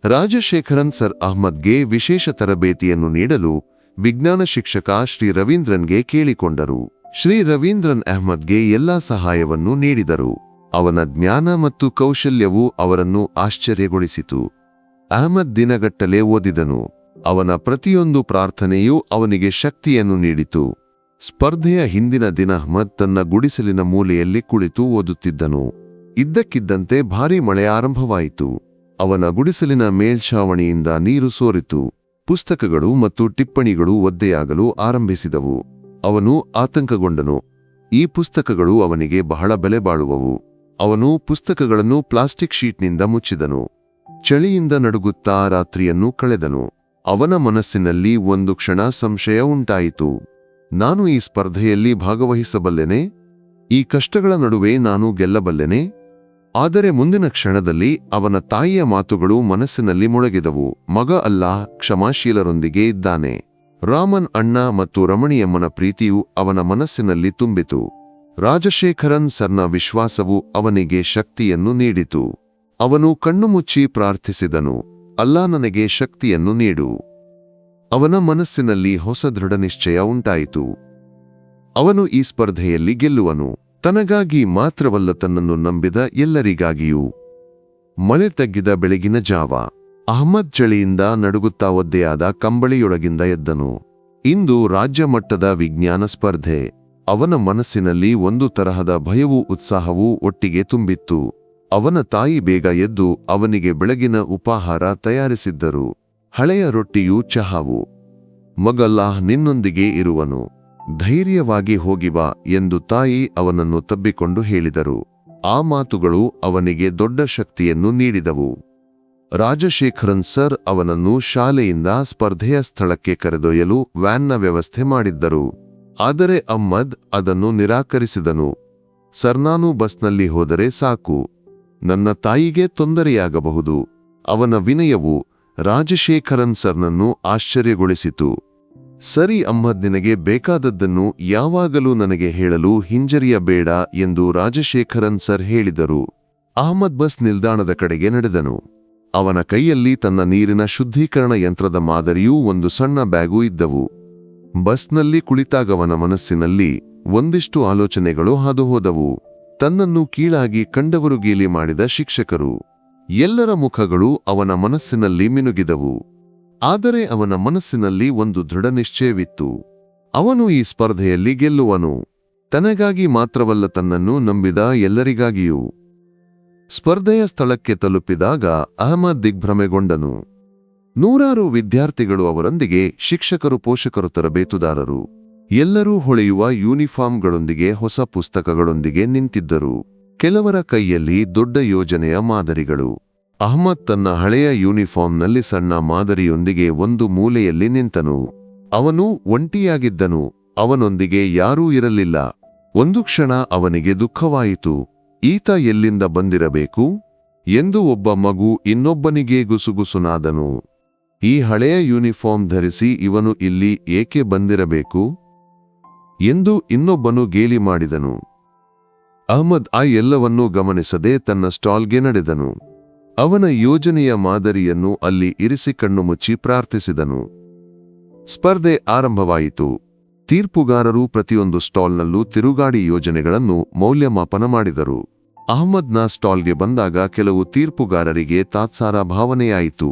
ರಾಜಶೇಖರನ್ ಸರ್ ಅಹ್ಮದ್ಗೆ ವಿಶೇಷ ತರಬೇತಿಯನ್ನು ನೀಡಲು ವಿಜ್ಞಾನ ಶಿಕ್ಷಕ ಶ್ರೀ ರವೀಂದ್ರನ್ಗೆ ಕೇಳಿಕೊಂಡರು. ಶ್ರೀ ರವೀಂದ್ರನ್ ಅಹ್ಮದ್ಗೆ ಎಲ್ಲಾ ಸಹಾಯವನ್ನು ನೀಡಿದರು. ಅವನ ಜ್ಞಾನ ಮತ್ತು ಕೌಶಲ್ಯವು ಅವರನ್ನು ಆಶ್ಚರ್ಯಗೊಳಿಸಿತು. ಅಹ್ಮದ್ ದಿನಗಟ್ಟಲೆ ಓದಿದನು. ಅವನ ಪ್ರತಿಯೊಂದು ಪ್ರಾರ್ಥನೆಯೂ ಅವನಿಗೆ ಶಕ್ತಿಯನ್ನು ನೀಡಿತು. ಸ್ಪರ್ಧೆಯ ಹಿಂದಿನ ದಿನ ಅಹ್ಮದ್ ತನ್ನ ಗುಡಿಸಲಿನ ಮೂಲೆಯಲ್ಲಿ ಕುಳಿತು ಓದುತ್ತಿದ್ದನು. ಇದ್ದಕ್ಕಿದ್ದಂತೆ ಭಾರೀ ಮಳೆ ಆರಂಭವಾಯಿತು. ಅವನ ಗುಡಿಸಲಿನ ಮೇಲ್ಛಾವಣಿಯಿಂದ ನೀರು ಸೋರಿತು. ಪುಸ್ತಕಗಳು ಮತ್ತು ಟಿಪ್ಪಣಿಗಳು ಒದ್ದೆಯಾಗಲು ಆರಂಭಿಸಿದವು. ಅವನು ಆತಂಕಗೊಂಡನು. ಈ ಪುಸ್ತಕಗಳು ಅವನಿಗೆ ಬಹಳ ಬೆಲೆ ಬಾಳುವವು. ಅವನು ಪುಸ್ತಕಗಳನ್ನು ಪ್ಲಾಸ್ಟಿಕ್ ಶೀಟ್ನಿಂದ ಮುಚ್ಚಿದನು. ಚಳಿಯಿಂದ ನಡುಗುತ್ತಾ ರಾತ್ರಿಯನ್ನು ಕಳೆದನು. ಅವನ ಮನಸ್ಸಿನಲ್ಲಿ ಒಂದು ಕ್ಷಣ ಸಂಶಯ ಉಂಟಾಯಿತು. ನಾನು ಈ ಸ್ಪರ್ಧೆಯಲ್ಲಿ ಭಾಗವಹಿಸಬಲ್ಲೆನೆ? ಈ ಕಷ್ಟಗಳ ನಡುವೆ ನಾನು ಗೆಲ್ಲಬಲ್ಲೆನೆ? ಆದರೆ ಮುಂದಿನ ಕ್ಷಣದಲ್ಲಿ ಅವನ ತಾಯಿಯ ಮಾತುಗಳು ಮನಸ್ಸಿನಲ್ಲಿ ಮೊಳಗಿದವು. ಮಗ ಅಲ್ಲಾಹ್ ಕ್ಷಮಾಶೀಲರೊಂದಿಗೆ ಇದ್ದಾನೆ. ರಾಮನ್ ಅಣ್ಣ ಮತ್ತು ರಮಣಿಯಮ್ಮನ ಪ್ರೀತಿಯು ಅವನ ಮನಸ್ಸಿನಲ್ಲಿ ತುಂಬಿತು. ರಾಜಶೇಖರನ್ ಸರ್ನ ವಿಶ್ವಾಸವು ಅವನಿಗೆ ಶಕ್ತಿಯನ್ನು ನೀಡಿತು. ಅವನು ಕಣ್ಣು ಮುಚ್ಚಿ ಪ್ರಾರ್ಥಿಸಿದನು, ಅಲ್ಲಾ ನನಗೆ ಶಕ್ತಿಯನ್ನು ನೀಡು. ಅವನ ಮನಸ್ಸಿನಲ್ಲಿ ಹೊಸ ದೃಢನಿಶ್ಚಯ ಉಂಟಾಯಿತು. ಅವನು ಈ ಸ್ಪರ್ಧೆಯಲ್ಲಿ ಗೆಲ್ಲುವನು, ತನಗಾಗಿ ಮಾತ್ರವಲ್ಲ ತನ್ನನ್ನು ನಂಬಿದ ಎಲ್ಲರಿಗಾಗಿಯೂ. ಮಳೆ ತಗ್ಗಿದ ಬೆಳಗಿನ ಜಾವ. ಅಹ್ಮದ್ ಚಳಿಯಿಂದ ನಡುಗುತ್ತಾ ಒದ್ದೆಯಾದ ಕಂಬಳಿಯೊಳಗಿಂದ ಎದ್ದನು. ಇಂದು ರಾಜ್ಯ ಮಟ್ಟದ ವಿಜ್ಞಾನ ಸ್ಪರ್ಧೆ. ಅವನ ಮನಸ್ಸಿನಲ್ಲಿ ಒಂದು ತರಹದ ಭಯವೂ ಉತ್ಸಾಹವೂ ಒಟ್ಟಿಗೆ ತುಂಬಿತ್ತು. ಅವನ ತಾಯಿ ಬೇಗ ಎದ್ದು ಅವನಿಗೆ ಬೆಳಗಿನ ಉಪಾಹಾರ ತಯಾರಿಸಿದ್ದರು. ಹಳೆಯ ರೊಟ್ಟಿಯೂ ಚಹಾವು. ಮಗಲ್ಲಾಹ್ ನಿನ್ನೊಂದಿಗೆ ಇರುವನು, ಧೈರ್ಯವಾಗಿ ಹೋಗಿಬಾ ಎಂದು ತಾಯಿ ಅವನನ್ನು ತಬ್ಬಿಕೊಂಡು ಹೇಳಿದರು. ಆ ಮಾತುಗಳು ಅವನಿಗೆ ದೊಡ್ಡ ಶಕ್ತಿಯನ್ನು ನೀಡಿದವು. ರಾಜಶೇಖರನ್ ಸರ್ ಅವನನ್ನು ಶಾಲೆಯಿಂದ ಸ್ಪರ್ಧೆಯ ಸ್ಥಳಕ್ಕೆ ಕರೆದೊಯ್ಯಲು ವ್ಯಾನ್ನ ವ್ಯವಸ್ಥೆ ಮಾಡಿದ್ದರು. ಆದರೆ ಅಹ್ಮದ್ ಅದನ್ನು ನಿರಾಕರಿಸಿದನು. ಸರ್, ನಾನು ಬಸ್ನಲ್ಲಿ ಹೋದರೆ ಸಾಕು, ನನ್ನ ತಾಯಿಗೆ ತೊಂದರೆಯಾಗಬಹುದು. ಅವನ ವಿನಯವು ರಾಜಶೇಖರನ್ ಸರ್ನನ್ನು ಆಶ್ಚರ್ಯಗೊಳಿಸಿತು. ಸರಿ ಅಹ್ಮದ್, ನಿನಗೆ ಬೇಕಾದದ್ದನ್ನು ಯಾವಾಗಲೂ ನನಗೆ ಹೇಳಲು ಹಿಂಜರಿಯಬೇಡ ಎಂದು ರಾಜಶೇಖರನ್ ಸರ್ ಹೇಳಿದರು. ಅಹ್ಮದ್ ಬಸ್ ನಿಲ್ದಾಣದ ಕಡೆಗೆ ನಡೆದನು. ಅವನ ಕೈಯಲ್ಲಿ ತನ್ನ ನೀರಿನ ಶುದ್ಧೀಕರಣ ಯಂತ್ರದ ಮಾದರಿಯೂ ಒಂದು ಸಣ್ಣ ಬ್ಯಾಗೂ ಇದ್ದವು. ಬಸ್ನಲ್ಲಿ ಕುಳಿತಾಗವನ ಮನಸ್ಸಿನಲ್ಲಿ ಒಂದಿಷ್ಟು ಆಲೋಚನೆಗಳು ಹಾದುಹೋದವು. ತನ್ನನ್ನು ಕೀಳಾಗಿ ಕಂಡವರು ಗೇಲಿ ಮಾಡಿದ ಶಿಕ್ಷಕರು, ಎಲ್ಲರ ಮುಖಗಳು ಅವನ ಮನಸ್ಸಿನಲ್ಲಿ ಮಿನುಗಿದವು. ಆದರೆ ಅವನ ಮನಸ್ಸಿನಲ್ಲಿ ಒಂದು ದೃಢ ನಿಶ್ಚಯವಿತ್ತು. ಅವನು ಈ ಸ್ಪರ್ಧೆಯಲ್ಲಿ ಗೆಲ್ಲುವನು, ತನಗಾಗಿ ಮಾತ್ರವಲ್ಲ ತನ್ನನ್ನು ನಂಬಿದ ಎಲ್ಲರಿಗಾಗಿಯೂ. ಸ್ಪರ್ಧೆಯ ಸ್ಥಳಕ್ಕೆ ತಲುಪಿದಾಗ ಅಹ್ಮದ್ ದಿಗ್ಭ್ರಮೆಗೊಂಡನು. ನೂರಾರು ವಿದ್ಯಾರ್ಥಿಗಳು, ಅವರೊಂದಿಗೆ ಶಿಕ್ಷಕರು, ಪೋಷಕರು, ತರಬೇತುದಾರರು, ಎಲ್ಲರೂ ಹೊಳೆಯುವ ಯೂನಿಫಾರ್ಮ್ಗಳೊಂದಿಗೆ, ಹೊಸ ಪುಸ್ತಕಗಳೊಂದಿಗೆ ನಿಂತಿದ್ದರು. ಕೆಲವರ ಕೈಯಲ್ಲಿ ದೊಡ್ಡ ಯೋಜನೆಯ ಮಾದರಿಗಳು. ಅಹ್ಮದ್ ತನ್ನ ಹಳೆಯ ಯೂನಿಫಾರ್ಮ್ನಲ್ಲಿ ಸಣ್ಣ ಮಾದರಿಯೊಂದಿಗೆ ಒಂದು ಮೂಲೆಯಲ್ಲಿ ನಿಂತನು. ಅವನು ಒಂಟಿಯಾಗಿದ್ದನು. ಅವನೊಂದಿಗೆ ಯಾರೂ ಇರಲಿಲ್ಲ. ಒಂದು ಕ್ಷಣ ಅವನಿಗೆ ದುಃಖವಾಯಿತು. ಈತ ಎಲ್ಲಿಂದ ಬಂದಿರಬೇಕು ಎಂದು ಒಬ್ಬ ಮಗು ಇನ್ನೊಬ್ಬನಿಗೆ ಗುಸುಗುಸುನಾದನು. ಈ ಹಳೆಯ ಯೂನಿಫಾರ್ಮ್ ಧರಿಸಿ ಇವನು ಇಲ್ಲಿ ಏಕೆ ಬಂದಿರಬೇಕು ಎಂದು ಇನ್ನೊಬ್ಬನು ಗೇಲಿ ಮಾಡಿದನು. ಅಹ್ಮದ್ ಆ ಎಲ್ಲವನ್ನೂ ಗಮನಿಸದೆ ತನ್ನ ಸ್ಟಾಲ್ಗೆ ನಡೆದನು. ಅವನ ಯೋಜನೆಯ ಮಾದರಿಯನ್ನು ಅಲ್ಲಿ ಇರಿಸಿ ಕಣ್ಣು ಮುಚ್ಚಿ ಪ್ರಾರ್ಥಿಸಿದನು. ಸ್ಪರ್ಧೆ ಆರಂಭವಾಯಿತು. ತೀರ್ಪುಗಾರರು ಪ್ರತಿಯೊಂದು ಸ್ಟಾಲ್ನಲ್ಲೂ ತಿರುಗಾಡಿ ಯೋಜನೆಗಳನ್ನು ಮೌಲ್ಯಮಾಪನ ಮಾಡಿದರು. ಅಹ್ಮದ್ನ ಸ್ಟಾಲ್ಗೆ ಬಂದಾಗ ಕೆಲವು ತೀರ್ಪುಗಾರರಿಗೆ ತಾತ್ಸಾರ ಭಾವನೆಯಾಯಿತು.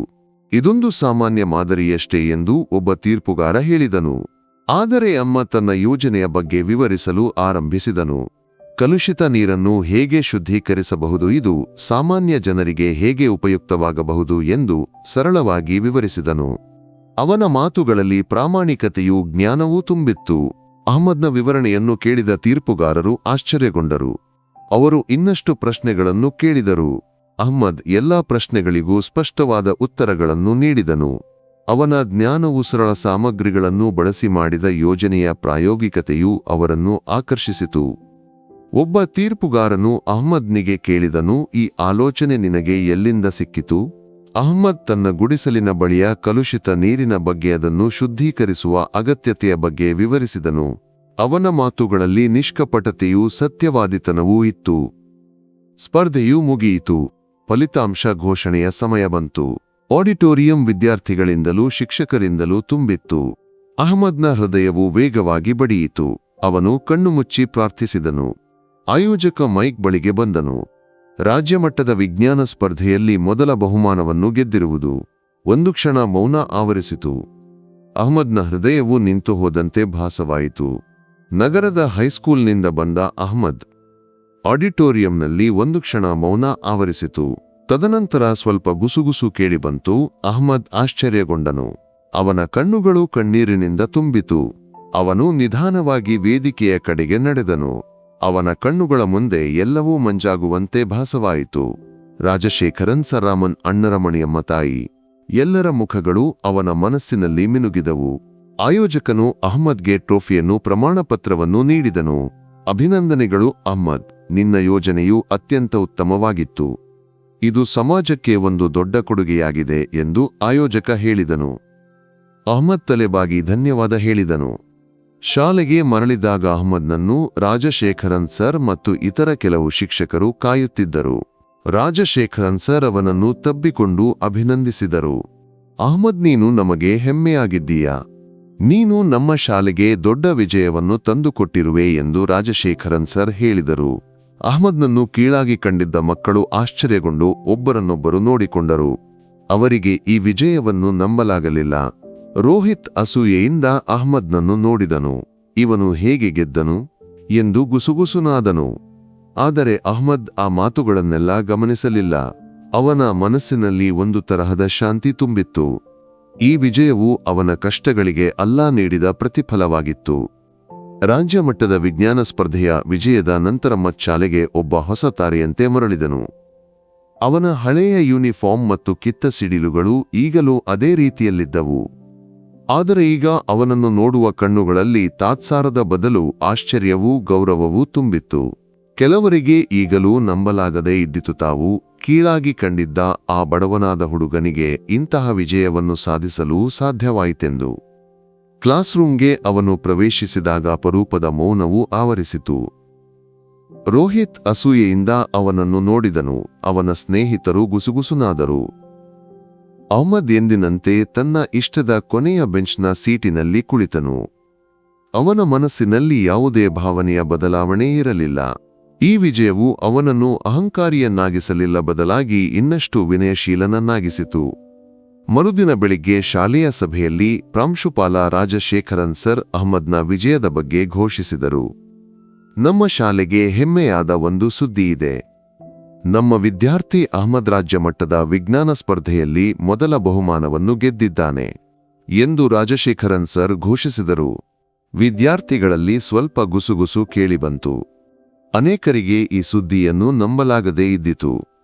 ಇದೊಂದು ಸಾಮಾನ್ಯ ಮಾದರಿಯಷ್ಟೇ ಎಂದು ಒಬ್ಬ ತೀರ್ಪುಗಾರ ಹೇಳಿದನು. ಆದರೆ ಅಹ್ಮದ್ ತನ್ನ ಯೋಜನೆಯ ಬಗ್ಗೆ ವಿವರಿಸಲು ಆರಂಭಿಸಿದನು. ಕಲುಷಿತ ನೀರನ್ನು ಹೇಗೆ ಶುದ್ಧೀಕರಿಸಬಹುದು, ಇದು ಸಾಮಾನ್ಯ ಜನರಿಗೆ ಹೇಗೆ ಉಪಯುಕ್ತವಾಗಬಹುದು ಎಂದು ಸರಳವಾಗಿ ವಿವರಿಸಿದನು. ಅವನ ಮಾತುಗಳಲ್ಲಿ ಪ್ರಾಮಾಣಿಕತೆಯೂ ಜ್ಞಾನವೂ ತುಂಬಿತ್ತು. ಅಹ್ಮದ್ನ ವಿವರಣೆಯನ್ನು ಕೇಳಿದ ತೀರ್ಪುಗಾರರು ಆಶ್ಚರ್ಯಗೊಂಡರು. ಅವರು ಇನ್ನಷ್ಟು ಪ್ರಶ್ನೆಗಳನ್ನು ಕೇಳಿದರು. ಅಹ್ಮದ್ ಎಲ್ಲಾ ಪ್ರಶ್ನೆಗಳಿಗೂ ಸ್ಪಷ್ಟವಾದ ಉತ್ತರಗಳನ್ನು ನೀಡಿದನು. ಅವನ ಜ್ಞಾನವು, ಸರಳ ಸಾಮಗ್ರಿಗಳನ್ನು ಬಳಸಿ ಮಾಡಿದ ಯೋಜನೆಯ ಪ್ರಾಯೋಗಿಕತೆಯೂ ಅವರನ್ನು ಆಕರ್ಷಿಸಿತು. ಒಬ್ಬ ತೀರ್ಪುಗಾರನು ಅಹ್ಮದ್ನಿಗೆ ಕೇಳಿದನು, ಈ ಆಲೋಚನೆ ನಿನಗೆ ಎಲ್ಲಿಂದ ಸಿಕ್ಕಿತು? ಅಹ್ಮದ್ ತನ್ನ ಗುಡಿಸಲಿನ ಬಳಿಯ ಕಲುಷಿತ ನೀರಿನ ಬಗ್ಗೆ, ಅದನ್ನು ಶುದ್ಧೀಕರಿಸುವ ಅಗತ್ಯತೆಯ ಬಗ್ಗೆ ವಿವರಿಸಿದನು. ಅವನ ಮಾತುಗಳಲ್ಲಿ ನಿಷ್ಕಪಟತೆಯೂ ಸತ್ಯವಾದಿತನವೂ ಇತ್ತು. ಸ್ಪರ್ಧೆಯೂ ಮುಗಿಯಿತು. ಫಲಿತಾಂಶ ಘೋಷಣೆಯ ಸಮಯ ಬಂತು. ಆಡಿಟೋರಿಯಂ ವಿದ್ಯಾರ್ಥಿಗಳಿಂದಲೂ ಶಿಕ್ಷಕರಿಂದಲೂ ತುಂಬಿತ್ತು. ಅಹ್ಮದ್ನ ಹೃದಯವು ವೇಗವಾಗಿ ಬಡಿಯಿತು. ಅವನು ಕಣ್ಣು ಮುಚ್ಚಿ ಪ್ರಾರ್ಥಿಸಿದನು. ಆಯೋಜಕ ಮೈಕ್ ಬಳಿಗೆ ಬಂದನು. ರಾಜ್ಯಮಟ್ಟದ ವಿಜ್ಞಾನ ಸ್ಪರ್ಧೆಯಲ್ಲಿ ಮೊದಲ ಬಹುಮಾನವನ್ನು ಗೆದ್ದಿರುವುದು. ಒಂದು ಕ್ಷಣ ಮೌನ ಆವರಿಸಿತು. ಅಹ್ಮದ್ನ ಹೃದಯವು ನಿಂತು ಹೋದಂತೆ ಭಾಸವಾಯಿತು. ನಗರದ ಹೈಸ್ಕೂಲ್ನಿಂದ ಬಂದ ಅಹ್ಮದ್. ಆಡಿಟೋರಿಯಂನಲ್ಲಿ ಒಂದು ಕ್ಷಣ ಮೌನ ಆವರಿಸಿತು. ತದನಂತರ ಸ್ವಲ್ಪ ಗುಸುಗುಸು ಕೇಳಿಬಂತು. ಅಹ್ಮದ್ ಆಶ್ಚರ್ಯಗೊಂಡನು. ಅವನ ಕಣ್ಣುಗಳು ಕಣ್ಣೀರಿನಿಂದ ತುಂಬಿತು. ಅವನು ನಿಧಾನವಾಗಿ ವೇದಿಕೆಯ ಕಡೆಗೆ ನಡೆದನು. ಅವನ ಕಣ್ಣುಗಳ ಮುಂದೆ ಎಲ್ಲವೂ ಮಂಜಾಗುವಂತೆ ಭಾಸವಾಯಿತು. ರಾಜಶೇಖರನ್ ಸರ್, ರಾಮನ್ ಅಣ್ಣ, ರಮಣಿಯಮ್ಮ ತಾಯಿ, ಎಲ್ಲರ ಮುಖಗಳು ಅವನ ಮನಸ್ಸಿನಲ್ಲಿ ಮಿನುಗಿದವು. ಆಯೋಜಕನು ಅಹ್ಮದ್ಗೆ ಟ್ರೋಫಿಯನ್ನು ಪ್ರಮಾಣಪತ್ರವನ್ನು ನೀಡಿದನು. ಅಭಿನಂದನೆಗಳು ಅಹ್ಮದ್, ನಿನ್ನ ಯೋಜನೆಯು ಅತ್ಯಂತ ಉತ್ತಮವಾಗಿತ್ತು. ಇದು ಸಮಾಜಕ್ಕೆ ಒಂದು ದೊಡ್ಡ ಕೊಡುಗೆಯಾಗಿದೆ ಎಂದು ಆಯೋಜಕ ಹೇಳಿದನು. ಅಹ್ಮದ್ ತಲೆಬಾಗಿ ಧನ್ಯವಾದ ಹೇಳಿದನು. ಶಾಲೆಗೆ ಮರಳಿದಾಗ ಅಹ್ಮದ್ನನ್ನು ರಾಜಶೇಖರನ್ ಸರ್ ಮತ್ತು ಇತರ ಕೆಲವು ಶಿಕ್ಷಕರು ಕಾಯುತ್ತಿದ್ದರು. ರಾಜಶೇಖರನ್ ಸರ್ ಅವನನ್ನು ತಬ್ಬಿಕೊಂಡು ಅಭಿನಂದಿಸಿದರು. ಅಹ್ಮದ್, ನೀನು ನಮಗೆ ಹೆಮ್ಮೆಯಾಗಿದ್ದೀಯಾ. ನೀನು ನಮ್ಮ ಶಾಲೆಗೆ ದೊಡ್ಡ ವಿಜಯವನ್ನು ತಂದುಕೊಟ್ಟಿರುವೆ ಎಂದು ರಾಜಶೇಖರನ್ ಸರ್ ಹೇಳಿದರು. ಅಹ್ಮದ್ನನ್ನು ಕೀಳಾಗಿ ಕಂಡಿದ್ದ ಮಕ್ಕಳು ಆಶ್ಚರ್ಯಗೊಂಡು ಒಬ್ಬರನ್ನೊಬ್ಬರು ನೋಡಿಕೊಂಡರು. ಅವರಿಗೆ ಈ ವಿಜಯವನ್ನು ನಂಬಲಾಗಲಿಲ್ಲ. ರೋಹಿತ್ ಅಸೂಯೆಯಿಂದ ಅಹ್ಮದ್ನನ್ನು ನೋಡಿದನು. ಇವನು ಹೇಗೆ ಗೆದ್ದನು ಎಂದು ಗುಸುಗುಸುನಾದನು. ಆದರೆ ಅಹ್ಮದ್ ಆ ಮಾತುಗಳನ್ನೆಲ್ಲ ಗಮನಿಸಲಿಲ್ಲ. ಅವನ ಮನಸ್ಸಿನಲ್ಲಿ ಒಂದು ತರಹದ ಶಾಂತಿ ತುಂಬಿತ್ತು. ಈ ವಿಜಯವು ಅವನ ಕಷ್ಟಗಳಿಗೆ ಅಲ್ಲಾ ನೀಡಿದ ಪ್ರತಿಫಲವಾಗಿತ್ತು. ರಾಜ್ಯ ಮಟ್ಟದ ವಿಜ್ಞಾನ ಸ್ಪರ್ಧೆಯ ವಿಜಯದ ನಂತರ ಶಾಲೆಗೆ ಒಬ್ಬ ಹೊಸ ತಾರೆಯಂತೆ ಮರಳಿದನು. ಅವನ ಹಳೆಯ ಯೂನಿಫಾರ್ಮ್ ಮತ್ತು ಕಿತ್ತ ಸಿಡಿಲುಗಳು ಈಗಲೂ ಅದೇ ರೀತಿಯಲ್ಲಿದ್ದವು. ಆದರೆ ಈಗ ಅವನನ್ನು ನೋಡುವ ಕಣ್ಣುಗಳಲ್ಲಿ ತಾತ್ಸಾರದ ಬದಲು ಆಶ್ಚರ್ಯವೂ ಗೌರವವೂ ತುಂಬಿತ್ತು. ಕೆಲವರಿಗೆ ಈಗಲೂ ನಂಬಲಾಗದೇ ಇದ್ದಿತು, ತಾವು ಕೀಳಾಗಿ ಕಂಡಿದ್ದ ಆ ಬಡವನಾದ ಹುಡುಗನಿಗೆ ಇಂತಹ ವಿಜಯವನ್ನು ಸಾಧಿಸಲು ಸಾಧ್ಯವಾಯಿತೆಂದು. ಕ್ಲಾಸ್ರೂಮ್ಗೆ ಅವನು ಪ್ರವೇಶಿಸಿದಾಗ ಅಪರೂಪದ ಮೌನವು ಆವರಿಸಿತು. ರೋಹಿತ್ ಅಸೂಯೆಯಿಂದ ಅವನನ್ನು ನೋಡಿದನು. ಅವನ ಸ್ನೇಹಿತರು ಗುಸುಗುಸುನಾದರು. ಅಹ್ಮದ್ ಎಂದಿನಂತೆ ತನ್ನ ಇಷ್ಟದ ಕೊನೆಯ ಬೆಂಚ್ನ ಸೀಟಿನಲ್ಲಿ ಕುಳಿತನು. ಅವನ ಮನಸ್ಸಿನಲ್ಲಿ ಯಾವುದೇ ಭಾವನೆಯ ಬದಲಾವಣೆ ಇರಲಿಲ್ಲ. ಈ ವಿಜಯವು ಅವನನ್ನು ಅಹಂಕಾರಿಯನ್ನಾಗಿಸಲಿಲ್ಲ, ಬದಲಾಗಿ ಇನ್ನಷ್ಟು ವಿನಯಶೀಲನನ್ನಾಗಿಸಿತು. ಮರುದಿನ ಬೆಳಿಗ್ಗೆ ಶಾಲೆಯ ಸಭೆಯಲ್ಲಿ ಪ್ರಾಂಶುಪಾಲ ರಾಜಶೇಖರನ್ ಸರ್ ಅಹ್ಮದ್ನ ವಿಜಯದ ಬಗ್ಗೆ ಘೋಷಿಸಿದರು. ನಮ್ಮ ಶಾಲೆಗೆ ಹೆಮ್ಮೆಯಾದ ಒಂದು ಸುದ್ದಿ ಇದೆ. ನಮ್ಮ ವಿದ್ಯಾರ್ಥಿ ಅಹ್ಮದ್ ರಾಜ್ಯ ಮಟ್ಟದ ವಿಜ್ಞಾನ ಸ್ಪರ್ಧೆಯಲ್ಲಿ ಮೊದಲ ಬಹುಮಾನವನ್ನು ಗೆದ್ದಿದ್ದಾನೆ ಎಂದು ರಾಜಶೇಖರನ್ ಸರ್ ಘೋಷಿಸಿದರು. ವಿದ್ಯಾರ್ಥಿಗಳಲ್ಲಿ ಸ್ವಲ್ಪ ಗುಸುಗುಸು ಕೇಳಿಬಂತು. ಅನೇಕರಿಗೆ ಈ ಸುದ್ದಿಯನ್ನು ನಂಬಲಾಗದೇ ಇದ್ದಿತು.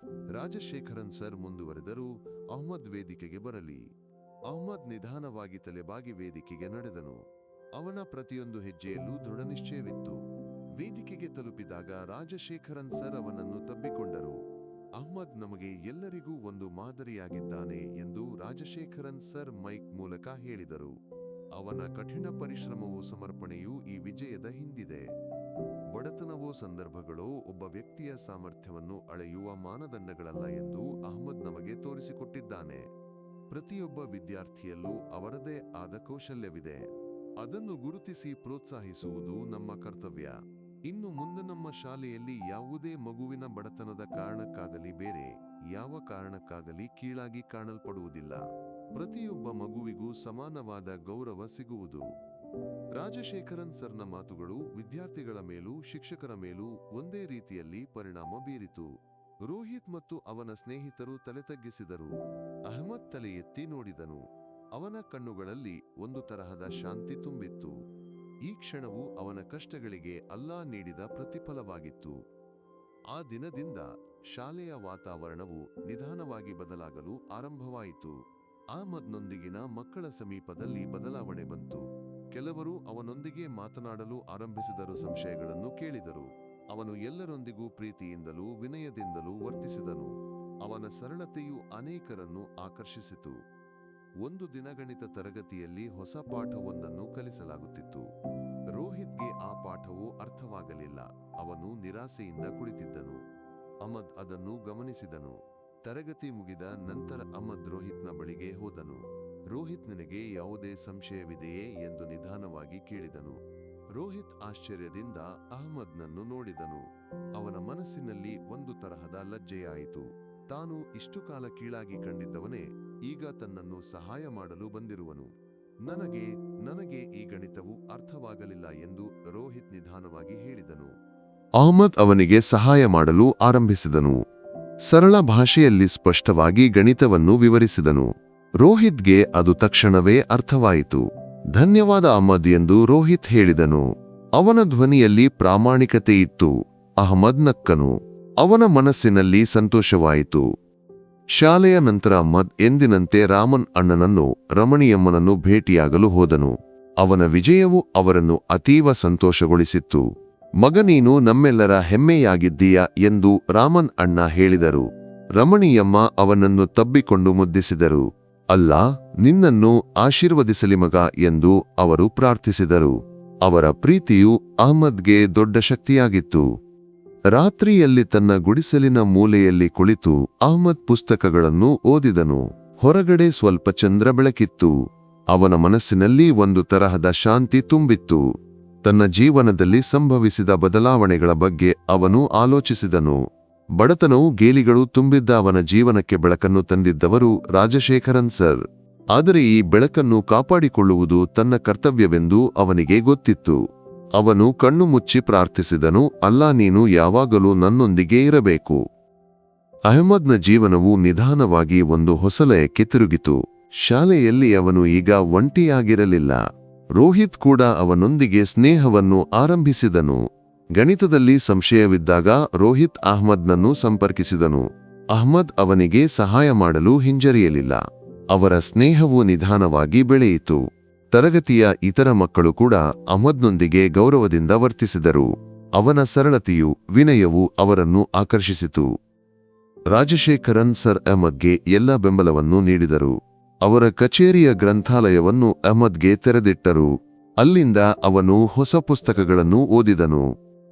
ರಾಜಶೇಖರನ್ ಸರ್ ಮುಂದುವರೆದರು. ಅಹ್ಮದ್ ವೇದಿಕೆಗೆ ಬರಲಿ. ಅಹ್ಮದ್ ನಿಧಾನವಾಗಿ ತಲೆಬಾಗಿ ವೇದಿಕೆಗೆ ನಡೆದನು. ಅವನ ಪ್ರತಿಯೊಂದು ಹೆಜ್ಜೆಯಲ್ಲೂ ದೃಢನಿಶ್ಚಯವಿತ್ತು. ವೇದಿಕೆಗೆ ತಲುಪಿದಾಗ ರಾಜಶೇಖರನ್ ಸರ್ ಅವನನ್ನು ತಬ್ಬಿಕೊಂಡರು. ಅಹ್ಮದ್ ನಮಗೆ ಎಲ್ಲರಿಗೂ ಒಂದು ಮಾದರಿಯಾಗಿದ್ದಾನೆ ಎಂದು ರಾಜಶೇಖರನ್ ಸರ್ ಮೈಕ್ ಮೂಲಕ ಹೇಳಿದರು. ಅವನ ಕಠಿಣ ಪರಿಶ್ರಮವೂ ಸಮರ್ಪಣೆಯೂ ಈ ವಿಜಯದ ಹಿಂದಿದೆ. ಬಡತನವೋ ಸಂದರ್ಭಗಳೋ ಒಬ್ಬ ವ್ಯಕ್ತಿಯ ಸಾಮರ್ಥ್ಯವನ್ನು ಅಳೆಯುವ ಮಾನದಂಡಗಳಲ್ಲ ಎಂದು ಅಹ್ಮದ್ ನಮಗೆ ತೋರಿಸಿಕೊಟ್ಟಿದ್ದಾನೆ. ಪ್ರತಿಯೊಬ್ಬ ವಿದ್ಯಾರ್ಥಿಯಲ್ಲೂ ಅವರದೇ ಆದ ಕೌಶಲ್ಯವಿದೆ. ಅದನ್ನು ಗುರುತಿಸಿ ಪ್ರೋತ್ಸಾಹಿಸುವುದು ನಮ್ಮ ಕರ್ತವ್ಯ. ಇನ್ನು ಮುಂದೆ ನಮ್ಮ ಶಾಲೆಯಲ್ಲಿ ಯಾವುದೇ ಮಗುವಿನ ಬಡತನದ ಕಾರಣಕ್ಕಾಗಲಿ ಬೇರೆ ಯಾವ ಕಾರಣಕ್ಕಾಗಲಿ ಕೀಳಾಗಿ ಕಾಣಲ್ಪಡುವುದಿಲ್ಲ. ಪ್ರತಿಯೊಬ್ಬ ಮಗುವಿಗೂ ಸಮಾನವಾದ ಗೌರವ ಸಿಗುವುದು. ರಾಜಶೇಖರನ್ ಸರ್ನ ಮಾತುಗಳು ವಿದ್ಯಾರ್ಥಿಗಳ ಮೇಲೂ ಶಿಕ್ಷಕರ ಮೇಲೂ ಒಂದೇ ರೀತಿಯಲ್ಲಿ ಪರಿಣಾಮ ಬೀರಿತು. ರೋಹಿತ್ ಮತ್ತು ಅವನ ಸ್ನೇಹಿತರು ತಲೆ ತಗ್ಗಿಸಿದರು. ಅಹ್ಮದ್ ತಲೆ ಎತ್ತಿ ನೋಡಿದನು. ಅವನ ಕಣ್ಣುಗಳಲ್ಲಿ ಒಂದು ತರಹದ ಶಾಂತಿ ತುಂಬಿತ್ತು. ಈ ಕ್ಷಣವು ಅವನ ಕಷ್ಟಗಳಿಗೆ ಅಲ್ಲಾ ನೀಡಿದ ಪ್ರತಿಫಲವಾಗಿತ್ತು. ಆ ದಿನದಿಂದ ಶಾಲೆಯ ವಾತಾವರಣವು ನಿಧಾನವಾಗಿ ಬದಲಾಗಲು ಆರಂಭವಾಯಿತು. ಅಹ್ಮದ್ನೊಂದಿಗಿನ ಮಕ್ಕಳ ಸಮೀಪದಲ್ಲಿ ಬದಲಾವಣೆ ಬಂತು. ಕೆಲವರು ಅವನೊಂದಿಗೆ ಮಾತನಾಡಲು ಆರಂಭಿಸಿದರು, ಸಂಶಯಗಳನ್ನು ಕೇಳಿದರು. ಅವನು ಎಲ್ಲರೊಂದಿಗೂ ಪ್ರೀತಿಯಿಂದಲೂ ವಿನಯದಿಂದಲೂ ವರ್ತಿಸಿದನು. ಅವನ ಸರಳತೆಯು ಅನೇಕರನ್ನು ಆಕರ್ಷಿಸಿತು. ಒಂದು ದಿನ ಗಣಿತ ತರಗತಿಯಲ್ಲಿ ಹೊಸ ಪಾಠವೊಂದನ್ನು ಕಲಿಸಲಾಗುತ್ತಿತ್ತು. ರೋಹಿತ್ಗೆ ಆ ಪಾಠವು ಅರ್ಥವಾಗಲಿಲ್ಲ. ಅವನು ನಿರಾಸೆಯಿಂದ ಕುಳಿತಿದ್ದನು. ಅಹ್ಮದ್ ಅದನ್ನು ಗಮನಿಸಿದನು. ತರಗತಿ ಮುಗಿದ ನಂತರ ಅಹ್ಮದ್ ರೋಹಿತ್ನ ಬಳಿಗೆ ಹೋದನು. ರೋಹಿತ್, ನಿನಗೆ ಯಾವುದೇ ಸಂಶಯವಿದೆಯೇ ಎಂದು ನಿಧಾನವಾಗಿ ಕೇಳಿದನು. ರೋಹಿತ್ ಆಶ್ಚರ್ಯದಿಂದ ಅಹ್ಮದ್ನನ್ನು ನೋಡಿದನು. ಅವನ ಮನಸ್ಸಿನಲ್ಲಿ ಒಂದು ತರಹದ ಲಜ್ಜೆಯಾಯಿತು. ತಾನು ಇಷ್ಟು ಕಾಲ ಕೀಳಾಗಿ ಕಂಡಿದ್ದವನೇ ಈಗ ತನ್ನನ್ನು ಸಹಾಯ ಮಾಡಲು ಬಂದಿರುವನು. ನನಗೆ ಈ ಗಣಿತವು ಅರ್ಥವಾಗಲಿಲ್ಲ ಎಂದು ರೋಹಿತ್ ನಿಧಾನವಾಗಿ ಹೇಳಿದನು. ಅಹ್ಮದ್ ಅವನಿಗೆ ಸಹಾಯ ಮಾಡಲು ಆರಂಭಿಸಿದನು. ಸರಳ ಭಾಷೆಯಲ್ಲಿ ಸ್ಪಷ್ಟವಾಗಿ ಗಣಿತವನ್ನು ವಿವರಿಸಿದನು. ರೋಹಿತ್ಗೆ ಅದು ತಕ್ಷಣವೇ ಅರ್ಥವಾಯಿತು. ಧನ್ಯವಾದ ಅಹ್ಮದ್ ಎಂದು ರೋಹಿತ್ ಹೇಳಿದನು. ಅವನ ಧ್ವನಿಯಲ್ಲಿ ಪ್ರಾಮಾಣಿಕತೆ ಇತ್ತು. ಅಹ್ಮದ್ ನಕ್ಕನು. ಅವನ ಮನಸ್ಸಿನಲ್ಲಿ ಸಂತೋಷವಾಯಿತು. ಶಾಲೆಯ ನಂತರ ಅಹ್ಮದ್ ಎಂದಿನಂತೆ ರಾಮನ್ ಅಣ್ಣನನ್ನು ರಮಣಿಯಮ್ಮನನ್ನು ಭೇಟಿಯಾಗಲು ಹೋದನು. ಅವನ ವಿಜಯವು ಅವರನ್ನು ಅತೀವ ಸಂತೋಷಗೊಳಿಸಿತ್ತು. ಮಗ, ನೀನು ನಮ್ಮೆಲ್ಲರ ಹೆಮ್ಮೆಯಾಗಿದ್ದೀಯ ಎಂದು ರಾಮನ್ ಅಣ್ಣ ಹೇಳಿದರು. ರಮಣಿಯಮ್ಮ ಅವನನ್ನು ತಬ್ಬಿಕೊಂಡು ಮುದ್ದಿಸಿದರು. ಅಲ್ಲ, ನಿನ್ನನ್ನು ಆಶೀರ್ವದಿಸಲಿ ಮಗ ಎಂದು ಅವರು ಪ್ರಾರ್ಥಿಸಿದರು. ಅವರ ಪ್ರೀತಿಯು ಅಹ್ಮದ್ಗೆ ದೊಡ್ಡ ಶಕ್ತಿಯಾಗಿತ್ತು. ರಾತ್ರಿಯಲ್ಲಿ ತನ್ನ ಗುಡಿಸಲಿನ ಮೂಲೆಯಲ್ಲಿ ಕುಳಿತು ಅಹ್ಮದ್ ಪುಸ್ತಕಗಳನ್ನು ಓದಿದನು. ಹೊರಗಡೆ ಸ್ವಲ್ಪ ಚಂದ್ರ ಬೆಳಕಿತ್ತು. ಅವನ ಮನಸ್ಸಿನಲ್ಲಿ ಒಂದು ತರಹದ ಶಾಂತಿ ತುಂಬಿತ್ತು. ತನ್ನ ಜೀವನದಲ್ಲಿ ಸಂಭವಿಸಿದ ಬದಲಾವಣೆಗಳ ಬಗ್ಗೆ ಅವನು ಆಲೋಚಿಸಿದನು. ಬಡತನವು, ಗೇಲಿಗಳು ತುಂಬಿದ್ದ ಅವನ ಜೀವನಕ್ಕೆ ಬೆಳಕನ್ನು ತಂದಿದ್ದವರು ರಾಜಶೇಖರನ್ ಸರ್. ಆದರೆ ಈ ಬೆಳಕನ್ನು ಕಾಪಾಡಿಕೊಳ್ಳುವುದು ತನ್ನ ಕರ್ತವ್ಯವೆಂದು ಅವನಿಗೆ ಗೊತ್ತಿತ್ತು. ಅವನು ಕಣ್ಣು ಮುಚ್ಚಿ ಪ್ರಾರ್ಥಿಸಿದನು, ಅಲ್ಲಾ, ನೀನು ಯಾವಾಗಲೂ ನನ್ನೊಂದಿಗೆ ಇರಬೇಕು. ಅಹ್ಮದ್ನ ಜೀವನವು ನಿಧಾನವಾಗಿ ಒಂದು ಹೊಸಲಯಕ್ಕೆ ತಿರುಗಿತು. ಶಾಲೆಯಲ್ಲಿ ಅವನು ಈಗ ಒಂಟಿಯಾಗಿರಲಿಲ್ಲ. ರೋಹಿತ್ ಕೂಡ ಅವನೊಂದಿಗೆ ಸ್ನೇಹವನ್ನು ಆರಂಭಿಸಿದನು. ಗಣಿತದಲ್ಲಿ ಸಂಶಯವಿದ್ದಾಗ ರೋಹಿತ್ ಅಹ್ಮದ್ನನ್ನು ಸಂಪರ್ಕಿಸಿದನು. ಅಹ್ಮದ್ ಅವನಿಗೆ ಸಹಾಯ ಮಾಡಲು ಹಿಂಜರಿಯಲಿಲ್ಲ. ಅವರ ಸ್ನೇಹವು ನಿಧಾನವಾಗಿ ಬೆಳೆಯಿತು. ತರಗತಿಯ ಇತರ ಮಕ್ಕಳು ಕೂಡ ಅಹ್ಮದ್ನೊಂದಿಗೆ ಗೌರವದಿಂದ ವರ್ತಿಸಿದರು. ಅವನ ಸರಳತೆಯೂ ವಿನಯವೂ ಅವರನ್ನು ಆಕರ್ಷಿಸಿತು. ರಾಜಶೇಖರನ್ ಸರ್ ಅಹ್ಮದ್ಗೆ ಎಲ್ಲ ಬೆಂಬಲವನ್ನು ನೀಡಿದರು. ಅವರ ಕಚೇರಿಯ ಗ್ರಂಥಾಲಯವನ್ನು ಅಹ್ಮದ್ಗೆ ತೆರೆದಿಟ್ಟರು. ಅಲ್ಲಿಂದ ಅವನು ಹೊಸ ಪುಸ್ತಕಗಳನ್ನು ಓದಿದನು.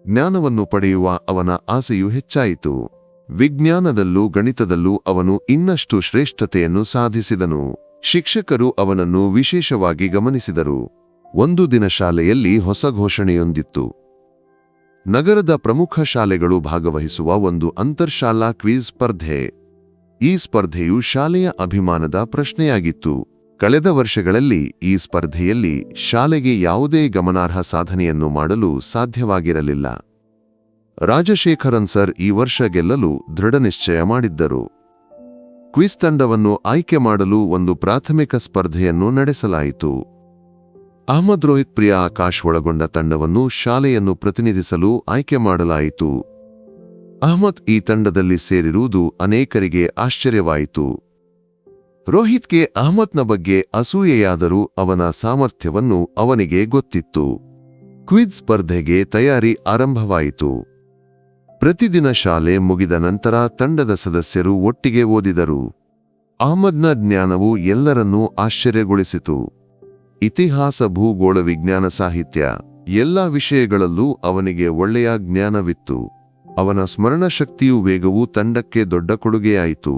ಜ್ಞಾನವನ್ನು ಪಡೆಯುವ ಅವನ ಆಸೆಯು ಹೆಚ್ಚಾಯಿತು. ವಿಜ್ಞಾನದಲ್ಲೂ ಗಣಿತದಲ್ಲೂ ಅವನು ಇನ್ನಷ್ಟು ಶ್ರೇಷ್ಠತೆಯನ್ನು ಸಾಧಿಸಿದನು. ಶಿಕ್ಷಕರು ಅವನನ್ನು ವಿಶೇಷವಾಗಿ ಗಮನಿಸಿದರು. ಒಂದು ದಿನ ಶಾಲೆಯಲ್ಲಿ ಹೊಸ ಘೋಷಣೆಯೊಂದಿತ್ತು. ನಗರದ ಪ್ರಮುಖ ಶಾಲೆಗಳು ಭಾಗವಹಿಸುವ ಒಂದು ಅಂತರ್ಶಾಲಾ ಕ್ವಿಜ್ ಸ್ಪರ್ಧೆ. ಈ ಸ್ಪರ್ಧೆಯು ಶಾಲೆಯ ಅಭಿಮಾನದ ಪ್ರಶ್ನೆಯಾಗಿತ್ತು. ಕಳೆದ ವರ್ಷಗಳಲ್ಲಿ ಈ ಸ್ಪರ್ಧೆಯಲ್ಲಿ ಶಾಲೆಗೆ ಯಾವುದೇ ಗಮನಾರ್ಹ ಸಾಧನೆಯನ್ನು ಮಾಡಲು ಸಾಧ್ಯವಾಗಿರಲಿಲ್ಲ. ರಾಜಶೇಖರನ್ ಸರ್ ಈ ವರ್ಷ ಗೆಲ್ಲಲು ದೃಢನಿಶ್ಚಯ ಮಾಡಿದ್ದರು. ಕ್ವಿಜ್ ತಂಡವನ್ನು ಆಯ್ಕೆ ಮಾಡಲು ಒಂದು ಪ್ರಾಥಮಿಕ ಸ್ಪರ್ಧೆಯನ್ನು ನಡೆಸಲಾಯಿತು. ಅಹ್ಮದ್, ರೋಹಿತ್, ಪ್ರಿಯಾ, ಆಕಾಶ್ ಒಳಗೊಂಡ ತಂಡವನ್ನು ಶಾಲೆಯನ್ನು ಪ್ರತಿನಿಧಿಸಲು ಆಯ್ಕೆ ಮಾಡಲಾಯಿತು. ಅಹ್ಮದ್ ಈ ತಂಡದಲ್ಲಿ ಸೇರಿರುವುದು ಅನೇಕರಿಗೆ ಆಶ್ಚರ್ಯವಾಯಿತು. ರೋಹಿತ್ಗೆ ಅಹ್ಮದ್ನ ಬಗ್ಗೆ ಅಸೂಯೆಯಾದರೂ ಅವನ ಸಾಮರ್ಥ್ಯವನ್ನು ಅವನಿಗೆ ಗೊತ್ತಿತ್ತು. ಕ್ವಿಜ್ ಸ್ಪರ್ಧೆಗೆ ತಯಾರಿ ಆರಂಭವಾಯಿತು. ಪ್ರತಿದಿನ ಶಾಲೆ ಮುಗಿದ ನಂತರ ತಂಡದ ಸದಸ್ಯರು ಒಟ್ಟಿಗೆ ಓದಿದರು. ಅಹ್ಮದ್ನ ಜ್ಞಾನವು ಎಲ್ಲರನ್ನೂ ಆಶ್ಚರ್ಯಗೊಳಿಸಿತು. ಇತಿಹಾಸ, ಭೂಗೋಳ, ವಿಜ್ಞಾನ, ಸಾಹಿತ್ಯ ಎಲ್ಲ ವಿಷಯಗಳಲ್ಲೂ ಅವನಿಗೆ ಒಳ್ಳೆಯ ಜ್ಞಾನವಿತ್ತು. ಅವನ ಸ್ಮರಣಶಕ್ತಿಯೂ ವೇಗವೂ ತಂಡಕ್ಕೆ ದೊಡ್ಡ ಕೊಡುಗೆಯಾಯಿತು.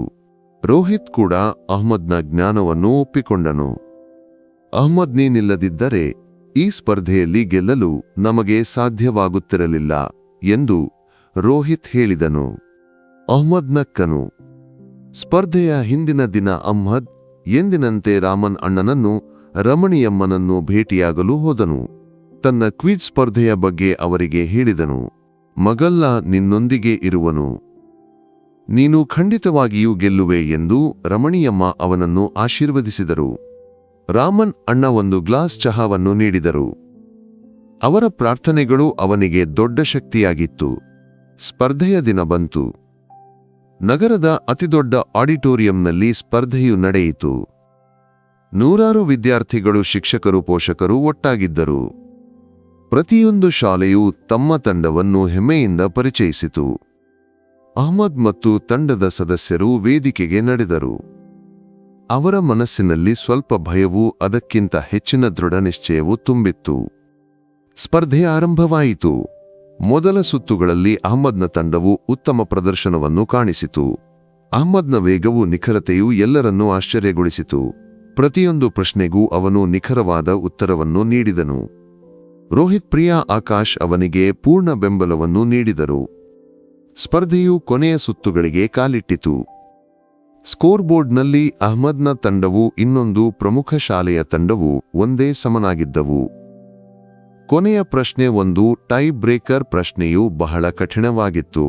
ರೋಹಿತ್ ಕೂಡ ಅಹ್ಮದ್ನ ಜ್ಞಾನವನ್ನು ಒಪ್ಪಿಕೊಂಡನು. ಅಹ್ಮದ್, ನೀನಿಲ್ಲದಿದ್ದರೆ ಈ ಸ್ಪರ್ಧೆಯಲ್ಲಿ ಗೆಲ್ಲಲು ನಮಗೆ ಸಾಧ್ಯವಾಗುತ್ತಿರಲಿಲ್ಲ ಎಂದು ರೋಹಿತ್ ಹೇಳಿದನು. ಅಹ್ಮದ್ ನಕ್ಕನು. ಸ್ಪರ್ಧೆಯ ಹಿಂದಿನ ದಿನ ಅಹ್ಮದ್ ಎಂದಿನಂತೆ ರಾಮನ್ ಅಣ್ಣನನ್ನು, ರಮಣಿಯಮ್ಮನನ್ನು ಭೇಟಿಯಾಗಲು ಹೋದನು. ತನ್ನ ಕ್ವಿಜ್ ಸ್ಪರ್ಧೆಯ ಬಗ್ಗೆ ಅವರಿಗೆ ಹೇಳಿದನು. ಮಗಲ್ಲ, ನಿನ್ನೊಂದಿಗೆ ಇರುವನು. ನೀನು ಖಂಡಿತವಾಗಿಯೂ ಗೆಲ್ಲುವೆ ಎಂದು ರಮಣಿಯಮ್ಮ ಅವನನ್ನು ಆಶೀರ್ವದಿಸಿದರು. ರಾಮನ್ ಅಣ್ಣ ಒಂದು ಗ್ಲಾಸ್ ಚಹಾವನ್ನು ನೀಡಿದರು. ಅವರ ಪ್ರಾರ್ಥನೆಗಳು ಅವನಿಗೆ ದೊಡ್ಡ ಶಕ್ತಿಯಾಗಿತ್ತು. ಸ್ಪರ್ಧೆಯ ದಿನ ಬಂತು. ನಗರದ ಅತಿದೊಡ್ಡ ಆಡಿಟೋರಿಯಂನಲ್ಲಿ ಸ್ಪರ್ಧೆಯು ನಡೆಯಿತು. ನೂರಾರು ವಿದ್ಯಾರ್ಥಿಗಳು, ಶಿಕ್ಷಕರು, ಪೋಷಕರು ಒಟ್ಟಾಗಿದ್ದರು. ಪ್ರತಿಯೊಂದು ಶಾಲೆಯೂ ತಮ್ಮ ತಂಡವನ್ನು ಹೆಮ್ಮೆಯಿಂದ ಪರಿಚಯಿಸಿತು. ಅಹ್ಮದ್ ಮತ್ತು ತಂಡದ ಸದಸ್ಯರು ವೇದಿಕೆಗೆ ನಡೆದರು. ಅವರ ಮನಸ್ಸಿನಲ್ಲಿ ಸ್ವಲ್ಪ ಭಯವೂ ಅದಕ್ಕಿಂತ ಹೆಚ್ಚಿನ ದೃಢನಿಶ್ಚಯವೂ ತುಂಬಿತ್ತು. ಸ್ಪರ್ಧೆ ಆರಂಭವಾಯಿತು. ಮೊದಲ ಸುತ್ತುಗಳಲ್ಲಿ ಅಹ್ಮದ್ನ ತಂಡವು ಉತ್ತಮ ಪ್ರದರ್ಶನವನ್ನು ಕಾಣಿಸಿತು. ಅಹ್ಮದ್ನ ವೇಗವೂ ನಿಖರತೆಯೂ ಎಲ್ಲರನ್ನೂ ಆಶ್ಚರ್ಯಗೊಳಿಸಿತು. ಪ್ರತಿಯೊಂದು ಪ್ರಶ್ನೆಗೂ ಅವನು ನಿಖರವಾದ ಉತ್ತರವನ್ನು ನೀಡಿದನು. ರೋಹಿತ್, ಪ್ರಿಯಾ, ಆಕಾಶ್ ಅವನಿಗೆ ಪೂರ್ಣ ಬೆಂಬಲವನ್ನು ನೀಡಿದರು. ಸ್ಪರ್ಧೆಯು ಕೊನೆಯ ಸುತ್ತುಗಳಿಗೆ ಕಾಲಿಟ್ಟಿತು. ಸ್ಕೋರ್ ಬೋರ್ಡ್ನಲ್ಲಿ ಅಹ್ಮದ್ನ ತಂಡವು ಇನ್ನೊಂದು ಪ್ರಮುಖ ಶಾಲೆಯ ತಂಡವು ಒಂದೇ ಸಮನಾಗಿದ್ದವು. ಕೊನೆಯ ಪ್ರಶ್ನೆ ಒಂದು ಟೈ ಬ್ರೇಕರ್ ಪ್ರಶ್ನೆಯು ಬಹಳ ಕಠಿಣವಾಗಿತ್ತು.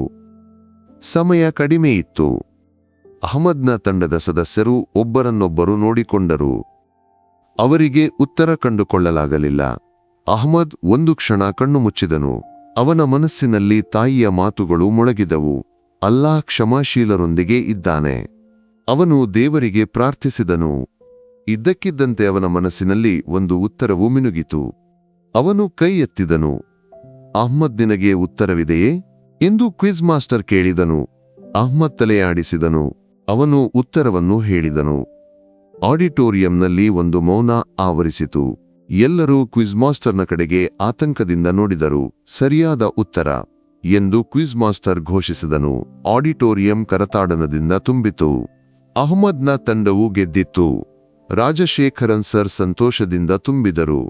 ಸಮಯ ಕಡಿಮೆಯಿತ್ತು. ಅಹ್ಮದ್ನ ತಂಡದ ಸದಸ್ಯರು ಒಬ್ಬರನ್ನೊಬ್ಬರು ನೋಡಿಕೊಂಡರು. ಅವರಿಗೆ ಉತ್ತರ ಕಂಡುಕೊಳ್ಳಲಾಗಲಿಲ್ಲ. ಅಹ್ಮದ್ ಒಂದು ಕ್ಷಣ ಕಣ್ಣು ಮುಚ್ಚಿದನು. ಅವನ ಮನಸ್ಸಿನಲ್ಲಿ ತಾಯಿಯ ಮಾತುಗಳು ಮೊಳಗಿದವು. ಅಲ್ಲಾಹ್ ಕ್ಷಮಾಶೀಲರೊಂದಿಗೆ ಇದ್ದಾನೆ. ಅವನು ದೇವರಿಗೆ ಪ್ರಾರ್ಥಿಸಿದನು. ಇದ್ದಕ್ಕಿದ್ದಂತೆ ಅವನ ಮನಸ್ಸಿನಲ್ಲಿ ಒಂದು ಉತ್ತರವು ಮಿನುಗಿತು. ಅವನು ಕೈ ಎತ್ತಿದನು. ಅಹ್ಮದ್, ನಿನಗೆ ಉತ್ತರವಿದೆಯೇ ಎಂದು ಕ್ವಿಜ್ ಮಾಸ್ಟರ್ ಕೇಳಿದನು. ಅಹ್ಮದ್ ತಲೆಯಾಡಿಸಿದನು. ಅವನು ಉತ್ತರವನ್ನು ಹೇಳಿದನು. ಆಡಿಟೋರಿಯಂನಲ್ಲಿ ಒಂದು ಮೌನ ಆವರಿಸಿತು. ಎಲ್ಲರೂ ಕ್ವಿಜ್ ಮಾಸ್ಟರ್ನ ಕಡೆಗೆ ಆತಂಕದಿಂದ ನೋಡಿದರು. ಸರಿಯಾದ ಉತ್ತರ ಎಂದು ಕ್ವಿಜ್ ಮಾಸ್ಟರ್ ಘೋಷಿಸಿದನು. ಆಡಿಟೋರಿಯಂ ಕರತಾಡನದಿಂದ ತುಂಬಿತು. ಅಹ್ಮದ್ನ ತಂಡವು ಗೆದ್ದಿತ್ತು. ರಾಜಶೇಖರನ್ ಸರ್ ಸಂತೋಷದಿಂದ ತುಂಬಿದರು.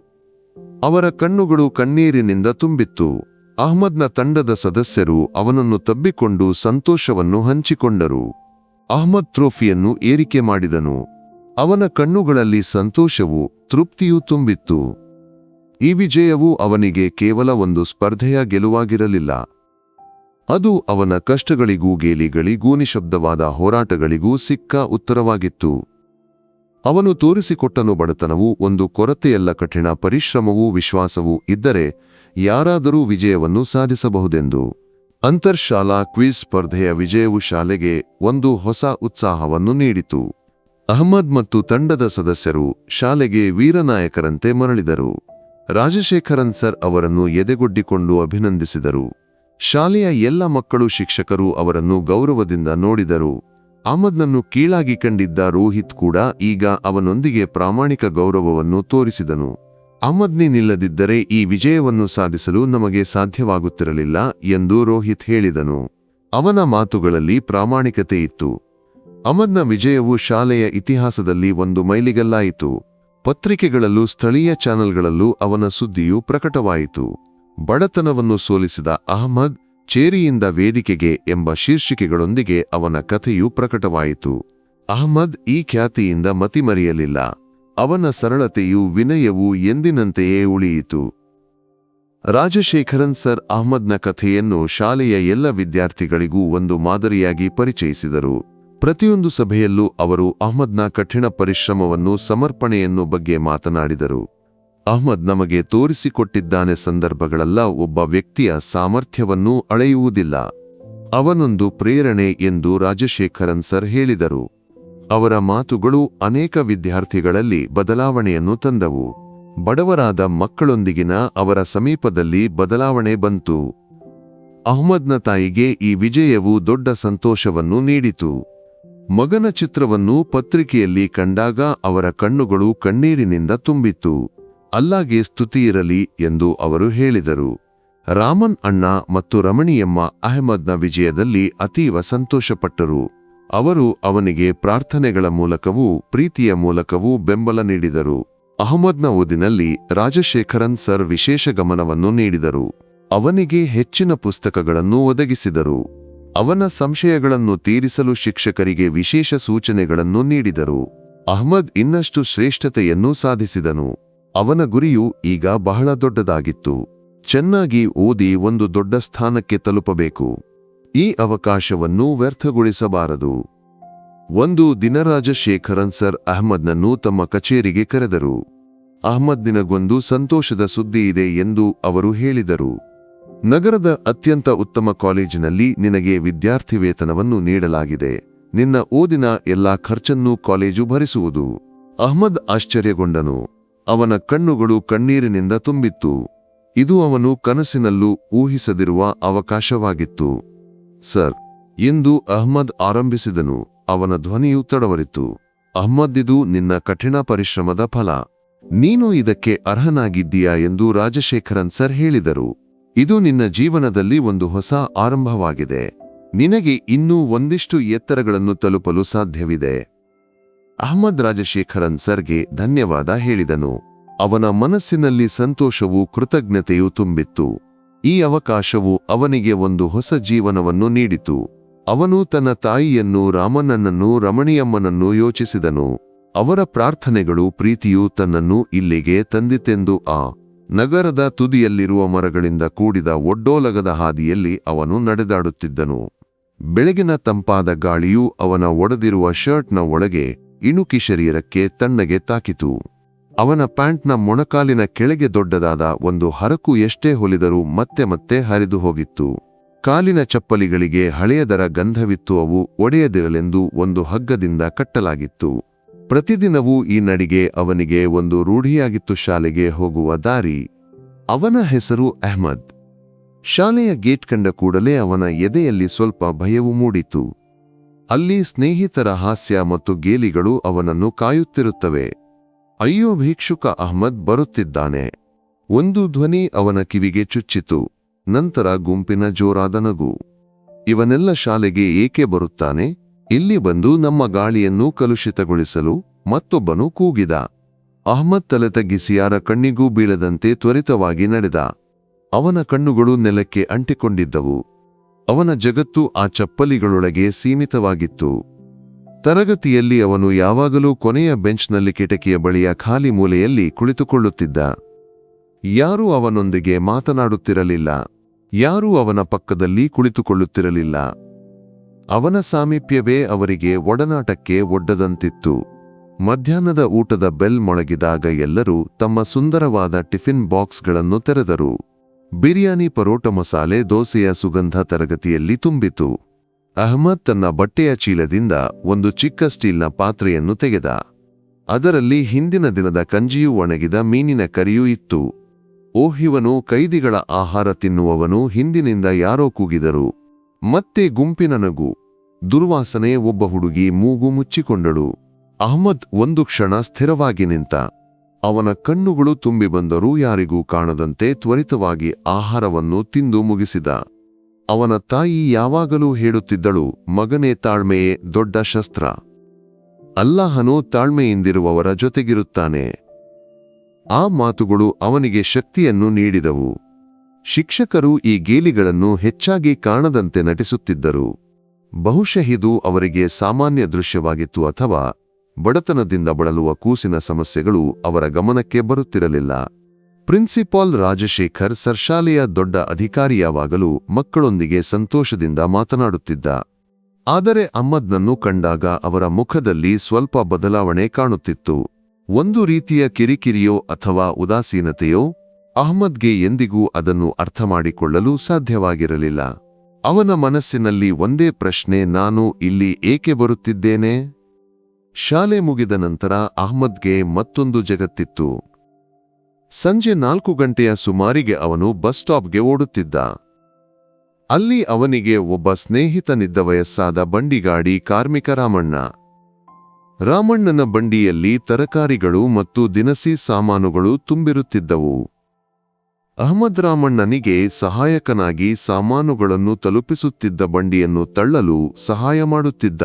ಅವರ ಕಣ್ಣುಗಳು ಕಣ್ಣೀರಿನಿಂದ ತುಂಬಿತ್ತು. ಅಹ್ಮದ್ನ ತಂಡದ ಸದಸ್ಯರು ಅವನನ್ನು ತಬ್ಬಿಕೊಂಡು ಸಂತೋಷವನ್ನು ಹಂಚಿಕೊಂಡರು. ಅಹ್ಮದ್ ಟ್ರೋಫಿಯನ್ನು ಏರಿಕೆ ಮಾಡಿದನು. ಅವನ ಕಣ್ಣುಗಳಲ್ಲಿ ಸಂತೋಷವೂ ತೃಪ್ತಿಯೂ ತುಂಬಿತ್ತು. ಈ ವಿಜಯವು ಅವನಿಗೆ ಕೇವಲ ಒಂದು ಸ್ಪರ್ಧೆಯ ಗೆಲುವಾಗಿರಲಿಲ್ಲ. ಅದು ಅವನ ಕಷ್ಟಗಳಿಗೂ ಗೇಲಿಗಳಿಗೂ ನಿಶಬ್ದವಾದ ಹೋರಾಟಗಳಿಗೂ ಸಿಕ್ಕ ಉತ್ತರವಾಗಿತ್ತು. ಅವನು ತೋರಿಸಿಕೊಟ್ಟನು, ಬಡತನವು ಒಂದು ಕೊರತೆಯಲ್ಲ, ಕಠಿಣ ಪರಿಶ್ರಮವೂ ವಿಶ್ವಾಸವೂ ಇದ್ದರೆ ಯಾರಾದರೂ ವಿಜಯವನ್ನು ಸಾಧಿಸಬಹುದೆಂದು. ಅಂತರ್ಶಾಲಾ ಕ್ವಿಜ್ ಸ್ಪರ್ಧೆಯ ವಿಜಯವು ಶಾಲೆಗೆ ಒಂದು ಹೊಸ ಉತ್ಸಾಹವನ್ನು ನೀಡಿತು. ಅಹ್ಮದ್ ಮತ್ತು ತಂಡದ ಸದಸ್ಯರು ಶಾಲೆಗೆ ವೀರನಾಯಕರಂತೆ ಮರಳಿದರು. ರಾಜಶೇಖರನ್ ಸರ್ ಅವರನ್ನು ಎದೆಗೊಡ್ಡಿಕೊಂಡು ಅಭಿನಂದಿಸಿದರು. ಶಾಲೆಯ ಎಲ್ಲ ಮಕ್ಕಳು, ಶಿಕ್ಷಕರು ಅವರನ್ನು ಗೌರವದಿಂದ ನೋಡಿದರು. ಅಹ್ಮದ್ನನ್ನು ಕೀಳಾಗಿ ಕಂಡಿದ್ದ ರೋಹಿತ್ ಕೂಡ ಈಗ ಅವನೊಂದಿಗೆ ಪ್ರಾಮಾಣಿಕ ಗೌರವವನ್ನು ತೋರಿಸಿದನು. ಅಹ್ಮದ್ನಿಲ್ಲದಿದ್ದರೆ ಈ ವಿಜಯವನ್ನು ಸಾಧಿಸಲು ನಮಗೆ ಸಾಧ್ಯವಾಗುತ್ತಿರಲಿಲ್ಲ ಎಂದು ರೋಹಿತ್ ಹೇಳಿದನು. ಅವನ ಮಾತುಗಳಲ್ಲಿ ಪ್ರಾಮಾಣಿಕತೆ ಇತ್ತು. ಅಹ್ಮದ್ನ ವಿಜಯವು ಶಾಲೆಯ ಇತಿಹಾಸದಲ್ಲಿ ಒಂದು ಮೈಲಿಗಲ್ಲಾಯಿತು. ಪತ್ರಿಕೆಗಳಲ್ಲೂ ಸ್ಥಳೀಯ ಚಾನೆಲ್ಗಳಲ್ಲೂ ಅವನ ಸುದ್ದಿಯು ಪ್ರಕಟವಾಯಿತು. ಬಡತನವನ್ನು ಸೋಲಿಸಿದ ಅಹ್ಮದ್, ಚೇರಿಯಿಂದ ವೇದಿಕೆಗೆ ಎಂಬ ಶೀರ್ಷಿಕೆಗಳೊಂದಿಗೆ ಅವನ ಕಥೆಯೂ ಪ್ರಕಟವಾಯಿತು. ಅಹ್ಮದ್ ಈ ಖ್ಯಾತಿಯಿಂದ ಮತಿಮರೆಯಲಿಲ್ಲ. ಅವನ ಸರಳತೆಯೂ ವಿನಯವೂ ಎಂದಿನಂತೆಯೇ ಉಳಿಯಿತು. ರಾಜಶೇಖರನ್ ಸರ್ ಅಹ್ಮದ್ನ ಕಥೆಯನ್ನು ಶಾಲೆಯ ಎಲ್ಲ ವಿದ್ಯಾರ್ಥಿಗಳಿಗೂ ಒಂದು ಮಾದರಿಯಾಗಿ ಪರಿಚಯಿಸಿದರು. ಪ್ರತಿಯೊಂದು ಸಭೆಯಲ್ಲೂ ಅವರು ಅಹ್ಮದ್ನ ಕಠಿಣ ಪರಿಶ್ರಮವನ್ನು, ಸಮರ್ಪಣೆಯನ್ನು ಬಗ್ಗೆ ಮಾತನಾಡಿದರು. ಅಹ್ಮದ್ ನಮಗೆ ತೋರಿಸಿಕೊಟ್ಟಿದ್ದಾನೆ, ಸಂದರ್ಭಗಳೆಲ್ಲ ಒಬ್ಬ ವ್ಯಕ್ತಿಯ ಸಾಮರ್ಥ್ಯವನ್ನೂ ಅಳೆಯುವುದಿಲ್ಲ, ಅವನೊಂದು ಪ್ರೇರಣೆ ಎಂದು ರಾಜಶೇಖರನ್ ಸರ್ ಹೇಳಿದರು. ಅವರ ಮಾತುಗಳು ಅನೇಕ ವಿದ್ಯಾರ್ಥಿಗಳಲ್ಲಿ ಬದಲಾವಣೆಯನ್ನು ತಂದವು. ಬಡವರಾದ ಮಕ್ಕಳೊಂದಿಗಿನ ಅವರ ಸಮೀಪದಲ್ಲಿ ಬದಲಾವಣೆ ಬಂತು. ಅಹ್ಮದ್ನ ತಾಯಿಗೆ ಈ ವಿಜಯವು ದೊಡ್ಡ ಸಂತೋಷವನ್ನು ನೀಡಿತು. ಮಗನ ಚಿತ್ರವನ್ನು ಪತ್ರಿಕೆಯಲ್ಲಿ ಕಂಡಾಗ ಅವರ ಕಣ್ಣುಗಳು ಕಣ್ಣೀರಿನಿಂದ ತುಂಬಿತ್ತು. ಅಲ್ಲಾಗೆ ಸ್ತುತಿಯಿರಲಿ ಎಂದು ಅವರು ಹೇಳಿದರು. ರಾಮನ್ ಅಣ್ಣ ಮತ್ತು ರಮಣಿಯಮ್ಮ ಅಹ್ಮದ್ನ ವಿಜಯದಲ್ಲಿ ಅತೀವ ಸಂತೋಷಪಟ್ಟರು. ಅವರು ಅವನಿಗೆ ಪ್ರಾರ್ಥನೆಗಳ ಮೂಲಕವೂ ಪ್ರೀತಿಯ ಮೂಲಕವೂ ಬೆಂಬಲ ನೀಡಿದರು. ಅಹ್ಮದ್ನ ಓದಿನಲ್ಲಿ ರಾಜಶೇಖರನ್ ಸರ್ ವಿಶೇಷ ಗಮನವನ್ನು ನೀಡಿದರು. ಅವನಿಗೆ ಹೆಚ್ಚಿನ ಪುಸ್ತಕಗಳನ್ನು ಒದಗಿಸಿದರು. ಅವನ ಸಂಶಯಗಳನ್ನು ತೀರಿಸಲು ಶಿಕ್ಷಕರಿಗೆ ವಿಶೇಷ ಸೂಚನೆಗಳನ್ನು ನೀಡಿದರು. ಅಹ್ಮದ್ ಇನ್ನಷ್ಟು ಶ್ರೇಷ್ಠತೆಯನ್ನು ಸಾಧಿಸಿದನು. ಅವನ ಗುರಿಯು ಈಗ ಬಹಳ ದೊಡ್ಡದಾಗಿತ್ತು. ಚೆನ್ನಾಗಿ ಓದಿ ಒಂದು ದೊಡ್ಡ ಸ್ಥಾನಕ್ಕೆ ತಲುಪಬೇಕು. ಈ ಅವಕಾಶವನ್ನು ವ್ಯರ್ಥಗೊಳಿಸಬಾರದು. ಒಂದು ದಿನ ರಾಜಶೇಖರನ್ ಸರ್ ಅಹ್ಮದ್ನನ್ನು ತಮ್ಮ ಕಚೇರಿಗೆ ಕರೆದರು. ಅಹ್ಮದ್, ನಿನಗೊಂದು ಸಂತೋಷದ ಸುದ್ದಿಯಿದೆ ಎಂದು ಅವರು ಹೇಳಿದರು. ನಗರದ ಅತ್ಯಂತ ಉತ್ತಮ ಕಾಲೇಜಿನಲ್ಲಿ ನಿನಗೆ ವಿದ್ಯಾರ್ಥಿ ವೇತನವನ್ನು ನೀಡಲಾಗಿದೆ. ನಿನ್ನ ಓದಿನ ಎಲ್ಲಾ ಖರ್ಚನ್ನೂ ಕಾಲೇಜು ಭರಿಸುವುದು. ಅಹ್ಮದ್ ಆಶ್ಚರ್ಯಗೊಂಡನು. ಅವನ ಕಣ್ಣುಗಳು ಕಣ್ಣೀರಿನಿಂದ ತುಂಬಿತ್ತು. ಇದು ಅವನು ಕನಸಿನಲ್ಲೂ ಊಹಿಸದಿರುವ ಅವಕಾಶವಾಗಿತ್ತು. ಸರ್ ಎಂದು ಅಹ್ಮದ್ ಆರಂಭಿಸಿದನು. ಅವನ ಧ್ವನಿಯು ತಡವರಿತು. ಅಹ್ಮದ್, ಇದು ನಿನ್ನ ಕಠಿಣ ಪರಿಶ್ರಮದ ಫಲ. ನೀನು ಇದಕ್ಕೆ ಅರ್ಹನಾಗಿದ್ದೀಯಾ ಎಂದು ರಾಜಶೇಖರನ್ ಸರ್ ಹೇಳಿದರು. ಇದು ನಿನ್ನ ಜೀವನದಲ್ಲಿ ಒಂದು ಹೊಸ ಆರಂಭವಾಗಿದೆ. ನಿನಗೆ ಇನ್ನೂ ಒಂದಿಷ್ಟು ಎತ್ತರಗಳನ್ನು ತಲುಪಲು ಸಾಧ್ಯವಿದೆ. ಅಹ್ಮದ್ ರಾಜಶೇಖರನ್ ಸರ್ಗೆ ಧನ್ಯವಾದ ಹೇಳಿದನು. ಅವನ ಮನಸ್ಸಿನಲ್ಲಿ ಸಂತೋಷವೂ ಕೃತಜ್ಞತೆಯೂ ತುಂಬಿತ್ತು. ಈ ಅವಕಾಶವು ಅವನಿಗೆ ಒಂದು ಹೊಸ ಜೀವನವನ್ನು ನೀಡಿತು. ಅವನು ತನ್ನ ತಾಯಿಯನ್ನು, ರಾಮನನ್ನೂ ರಮಣಿಯಮ್ಮನನ್ನೂ ಯೋಚಿಸಿದನು. ಅವರ ಪ್ರಾರ್ಥನೆಗಳು, ಪ್ರೀತಿಯು ತನ್ನನ್ನು ಇಲ್ಲಿಗೆ ತಂದಿತೆಂದು. ಆ ನಗರದ ತುದಿಯಲ್ಲಿರುವ ಮರಗಳಿಂದ ಕೂಡಿದ ಒಡ್ಡೋಲಗದ ಹಾದಿಯಲ್ಲಿ ಅವನು ನಡೆದಾಡುತ್ತಿದ್ದನು. ಬೆಳಗಿನ ತಂಪಾದ ಗಾಳಿಯು ಅವನ ಒಡೆದಿರುವ ಶರ್ಟ್ನ ಒಳಗೆ ಇಣುಕಿ ಶರೀರಕ್ಕೆ ತಣ್ಣಗೆ ತಾಕಿತು. ಅವನ ಪ್ಯಾಂಟ್ನ ಮೊಣಕಾಲಿನ ಕೆಳಗೆ ದೊಡ್ಡದಾದ ಒಂದು ಹರಕು ಎಷ್ಟೇ ಹೊಲಿದರೂ ಮತ್ತೆ ಮತ್ತೆ ಹರಿದು ಹೋಗಿತ್ತು. ಕಾಲಿನ ಚಪ್ಪಲಿಗಳಿಗೆ ಹಳೆಯದರ ಗಂಧವಿತ್ತು. ಅವು ಒಡೆಯದಿರಲೆಂದು ಒಂದು ಹಗ್ಗದಿಂದ ಕಟ್ಟಲಾಗಿತ್ತು. ಪ್ರತಿದಿನವೂ ಈ ನಡಿಗೆ ಅವನಿಗೆ ಒಂದು ರೂಢಿಯಾಗಿತ್ತು. ಶಾಲೆಗೆ ಹೋಗುವ ದಾರಿ. ಅವನ ಹೆಸರು ಅಹ್ಮದ್. ಶಾಲೆಯ ಗೇಟ್ ಕಂಡ ಕೂಡಲೇ ಅವನ ಎದೆಯಲ್ಲಿ ಸ್ವಲ್ಪ ಭಯವು ಮೂಡಿತು. ಅಲ್ಲಿ ಸ್ನೇಹಿತರ ಹಾಸ್ಯ ಮತ್ತು ಗೇಲಿಗಳು ಅವನನ್ನು ಕಾಯುತ್ತಿರುತ್ತವೆ. ಅಯ್ಯೋ, ಭಿಕ್ಷುಕ ಅಹ್ಮದ್ ಬರುತ್ತಿದ್ದಾನೆ. ಒಂದು ಧ್ವನಿ ಅವನ ಕಿವಿಗೆ ಚುಚ್ಚಿತು. ನಂತರ ಗುಂಪಿನ ಜೋರಾದ ನಗು. ಇವನೆಲ್ಲ ಶಾಲೆಗೆ ಏಕೆ ಬರುತ್ತಾನೆ? ಇಲ್ಲಿ ಬಂದು ನಮ್ಮ ಗಾಳಿಯನ್ನು ಕಲುಷಿತಗೊಳಿಸಲು? ಮತ್ತೊಬ್ಬನು ಕೂಗಿದ. ಅಹ್ಮದ್ ತಲೆ ತಗ್ಗಿಸಿ ಯಾರ ಕಣ್ಣಿಗೂ ಬೀಳದಂತೆ ತ್ವರಿತವಾಗಿ ನಡೆದ. ಅವನ ಕಣ್ಣುಗಳು ನೆಲಕ್ಕೆ ಅಂಟಿಕೊಂಡಿದ್ದವು. ಅವನ ಜಗತ್ತು ಆ ಚಪ್ಪಲಿಗಳೊಳಗೆ ಸೀಮಿತವಾಗಿತ್ತು. ತರಗತಿಯಲ್ಲಿ ಅವನು ಯಾವಾಗಲೂ ಕೊನೆಯ ಬೆಂಚ್ನಲ್ಲಿ ಕಿಟಕಿಯ ಬಳಿಯ ಖಾಲಿ ಮೂಲೆಯಲ್ಲಿ ಕುಳಿತುಕೊಳ್ಳುತ್ತಿದ್ದ. ಯಾರೂ ಅವನೊಂದಿಗೆ ಮಾತನಾಡುತ್ತಿರಲಿಲ್ಲ. ಯಾರೂ ಅವನ ಪಕ್ಕದಲ್ಲಿ ಕುಳಿತುಕೊಳ್ಳುತ್ತಿರಲಿಲ್ಲ. ಅವನ ಸಾಮೀಪ್ಯವೇ ಅವರಿಗೆ ಒಡನಾಟಕ್ಕೆ ಒಡ್ಡದಂತಿತ್ತು. ಮಧ್ಯಾಹ್ನದ ಊಟದ ಬೆಲ್ ಮೊಳಗಿದಾಗ ಎಲ್ಲರೂ ತಮ್ಮ ಸುಂದರವಾದ ಟಿಫಿನ್ ಬಾಕ್ಸ್ಗಳನ್ನು ತೆರೆದರು. ಬಿರಿಯಾನಿ, ಪರೋಟ, ಮಸಾಲೆ ದೋಸೆಯ ಸುಗಂಧ ತರಗತಿಯಲ್ಲಿ ತುಂಬಿತು. ಅಹ್ಮದ್ ತನ್ನ ಬಟ್ಟೆಯ ಚೀಲದಿಂದ ಒಂದು ಚಿಕ್ಕ ಸ್ಟೀಲ್ನ ಪಾತ್ರೆಯನ್ನು ತೆಗೆದ. ಅದರಲ್ಲಿ ಹಿಂದಿನ ದಿನದ ಕಂಜಿಯೂ ಒಣಗಿದ ಮೀನಿನ ಕರಿಯೂ ಇತ್ತು. ಓಹಿವನು ಕೈದಿಗಳ ಆಹಾರ ತಿನ್ನುವವನು. ಹಿಂದಿನಿಂದ ಯಾರೋ ಕೂಗಿದರು. ಮತ್ತೆ ಗುಂಪಿನ ನಗು. ದುರ್ವಾಸನೆ. ಒಬ್ಬ ಹುಡುಗಿ ಮೂಗು ಮುಚ್ಚಿಕೊಂಡಳು. ಅಹ್ಮದ್ ಒಂದು ಕ್ಷಣ ಸ್ಥಿರವಾಗಿ ನಿಂತ. ಅವನ ಕಣ್ಣುಗಳು ತುಂಬಿ ಬಂದರೂ ಯಾರಿಗೂ ಕಾಣದಂತೆ ತ್ವರಿತವಾಗಿ ಆಹಾರವನ್ನು ತಿಂದು ಮುಗಿಸಿದ. ಅವನ ತಾಯಿ ಯಾವಾಗಲೂ ಹೇಳುತ್ತಿದ್ದಳು, ಮಗನೇ, ತಾಳ್ಮೆಯೇ ದೊಡ್ಡ ಶಸ್ತ್ರ. ಅಲ್ಲಾಹನು ತಾಳ್ಮೆಯಿಂದಿರುವವರ ಜೊತೆಗಿರುತ್ತಾನೆ. ಆ ಮಾತುಗಳು ಅವನಿಗೆ ಶಕ್ತಿಯನ್ನು ನೀಡಿದವು. ಶಿಕ್ಷಕರು ಈ ಗೇಲಿಗಳನ್ನು ಹೆಚ್ಚಾಗಿ ಕಾಣದಂತೆ ನಟಿಸುತ್ತಿದ್ದರು. ಬಹುಶಃ ಇದು ಅವರಿಗೆ ಸಾಮಾನ್ಯ ದೃಶ್ಯವಾಗಿತ್ತು, ಅಥವಾ ಬಡತನದಿಂದ ಬಳಲುವ ಕೂಸಿನ ಸಮಸ್ಯೆಗಳು ಅವರ ಗಮನಕ್ಕೆ ಬರುತ್ತಿರಲಿಲ್ಲ. ಪ್ರಿನ್ಸಿಪಾಲ್ ರಾಜಶೇಖರ್ ಸರ್ ಶಾಲೆಯ ದೊಡ್ಡ ಅಧಿಕಾರಿಯಾವಾಗಲೂ ಮಕ್ಕಳೊಂದಿಗೆ ಸಂತೋಷದಿಂದ ಮಾತನಾಡುತ್ತಿದ್ದ. ಆದರೆ ಅಹ್ಮದ್ನನ್ನು ಕಂಡಾಗ ಅವರ ಮುಖದಲ್ಲಿ ಸ್ವಲ್ಪ ಬದಲಾವಣೆ ಕಾಣುತ್ತಿತ್ತು. ಒಂದು ರೀತಿಯ ಕಿರಿಕಿರಿಯೋ ಅಥವಾ ಉದಾಸೀನತೆಯೋ. ಅಹ್ಮದ್ಗೆ ಎಂದಿಗೂ ಅದನ್ನು ಅರ್ಥಮಾಡಿಕೊಳ್ಳಲು ಸಾಧ್ಯವಾಗಿರಲಿಲ್ಲ. ಅವನ ಮನಸ್ಸಿನಲ್ಲಿ ಒಂದೇ ಪ್ರಶ್ನೆ, ನಾನು ಇಲ್ಲಿ ಏಕೆ ಬರುತ್ತಿದ್ದೇನೆ? ಶಾಲೆ ಮುಗಿದ ನಂತರ ಅಹ್ಮದ್ಗೆ ಮತ್ತೊಂದು ಜಗತ್ತಿತ್ತು. ಸಂಜೆ 4 ಗಂಟೆಯ ಸುಮಾರಿಗೆ ಅವನು ಬಸ್ ಸ್ಟಾಪ್ಗೆ ಓಡುತ್ತಿದ್ದ. ಅಲ್ಲಿ ಅವನಿಗೆ ಒಬ್ಬ ಸ್ನೇಹಿತನಿದ್ದ, ವಯಸ್ಸಾದ ಬಂಡಿಗಾಡಿ ಕಾರ್ಮಿಕ ರಾಮಣ್ಣ. ರಾಮಣ್ಣನ ಬಂಡಿಯಲ್ಲಿ ತರಕಾರಿಗಳು ಮತ್ತು ದಿನಸಿ ಸಾಮಾನುಗಳು ತುಂಬಿರುತ್ತಿದ್ದವು. ಅಹ್ಮದ್ ರಾಮಣ್ಣನಿಗೆ ಸಹಾಯಕನಾಗಿ ಸಾಮಾನುಗಳನ್ನು ತಲುಪಿಸುತ್ತಿದ್ದ, ಬಂಡಿಯನ್ನು ತಳ್ಳಲು ಸಹಾಯ ಮಾಡುತ್ತಿದ್ದ.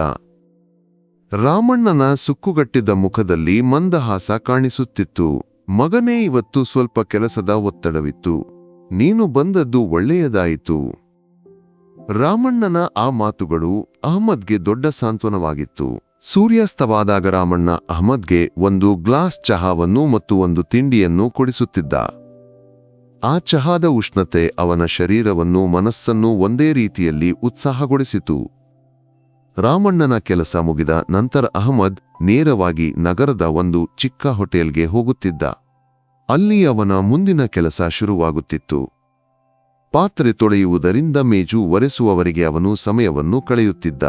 ರಾಮಣ್ಣನ ಸುಕ್ಕುಗಟ್ಟಿದ ಮುಖದಲ್ಲಿ ಮಂದಹಾಸ ಕಾಣಿಸುತ್ತಿತ್ತು. ಮಗನೇ, ಇವತ್ತು ಸ್ವಲ್ಪ ಕೆಲಸದ ಒತ್ತಡವಿತ್ತು. ನೀನು ಬಂದದ್ದು ಒಳ್ಳೆಯದಾಯಿತು. ರಾಮಣ್ಣನ ಆ ಮಾತುಗಳು ಅಹ್ಮದ್ಗೆ ದೊಡ್ಡ ಸಾಂತ್ವನವಾಗಿತ್ತು. ಸೂರ್ಯಾಸ್ತವಾದಾಗ ರಾಮಣ್ಣ ಅಹ್ಮದ್ಗೆ ಒಂದು ಗ್ಲಾಸ್ ಚಹಾವನ್ನು ಮತ್ತು ಒಂದು ತಿಂಡಿಯನ್ನು ಕೊಡಿಸುತ್ತಿದ್ದ. ಆ ಚಹಾದ ಉಷ್ಣತೆ ಅವನ ಶರೀರವನ್ನು, ಮನಸ್ಸನ್ನು ಒಂದೇ ರೀತಿಯಲ್ಲಿ ಉತ್ಸಾಹಗೊಳಿಸಿತು. ರಾಮಣ್ಣನ ಕೆಲಸ ಮುಗಿದ ನಂತರ ಅಹ್ಮದ್ ನೇರವಾಗಿ ನಗರದ ಒಂದು ಚಿಕ್ಕ ಹೋಟೆಲ್ಗೆ ಹೋಗುತ್ತಿದ್ದ. ಅಲ್ಲಿ ಅವನ ಮುಂದಿನ ಕೆಲಸ ಶುರುವಾಗುತ್ತಿತ್ತು. ಪಾತ್ರೆ ತೊಳೆಯುವುದರಿಂದ ಮೇಜು ಒರೆಸುವವರೆಗೆ ಅವನು ಸಮಯವನ್ನು ಕಳೆಯುತ್ತಿದ್ದ.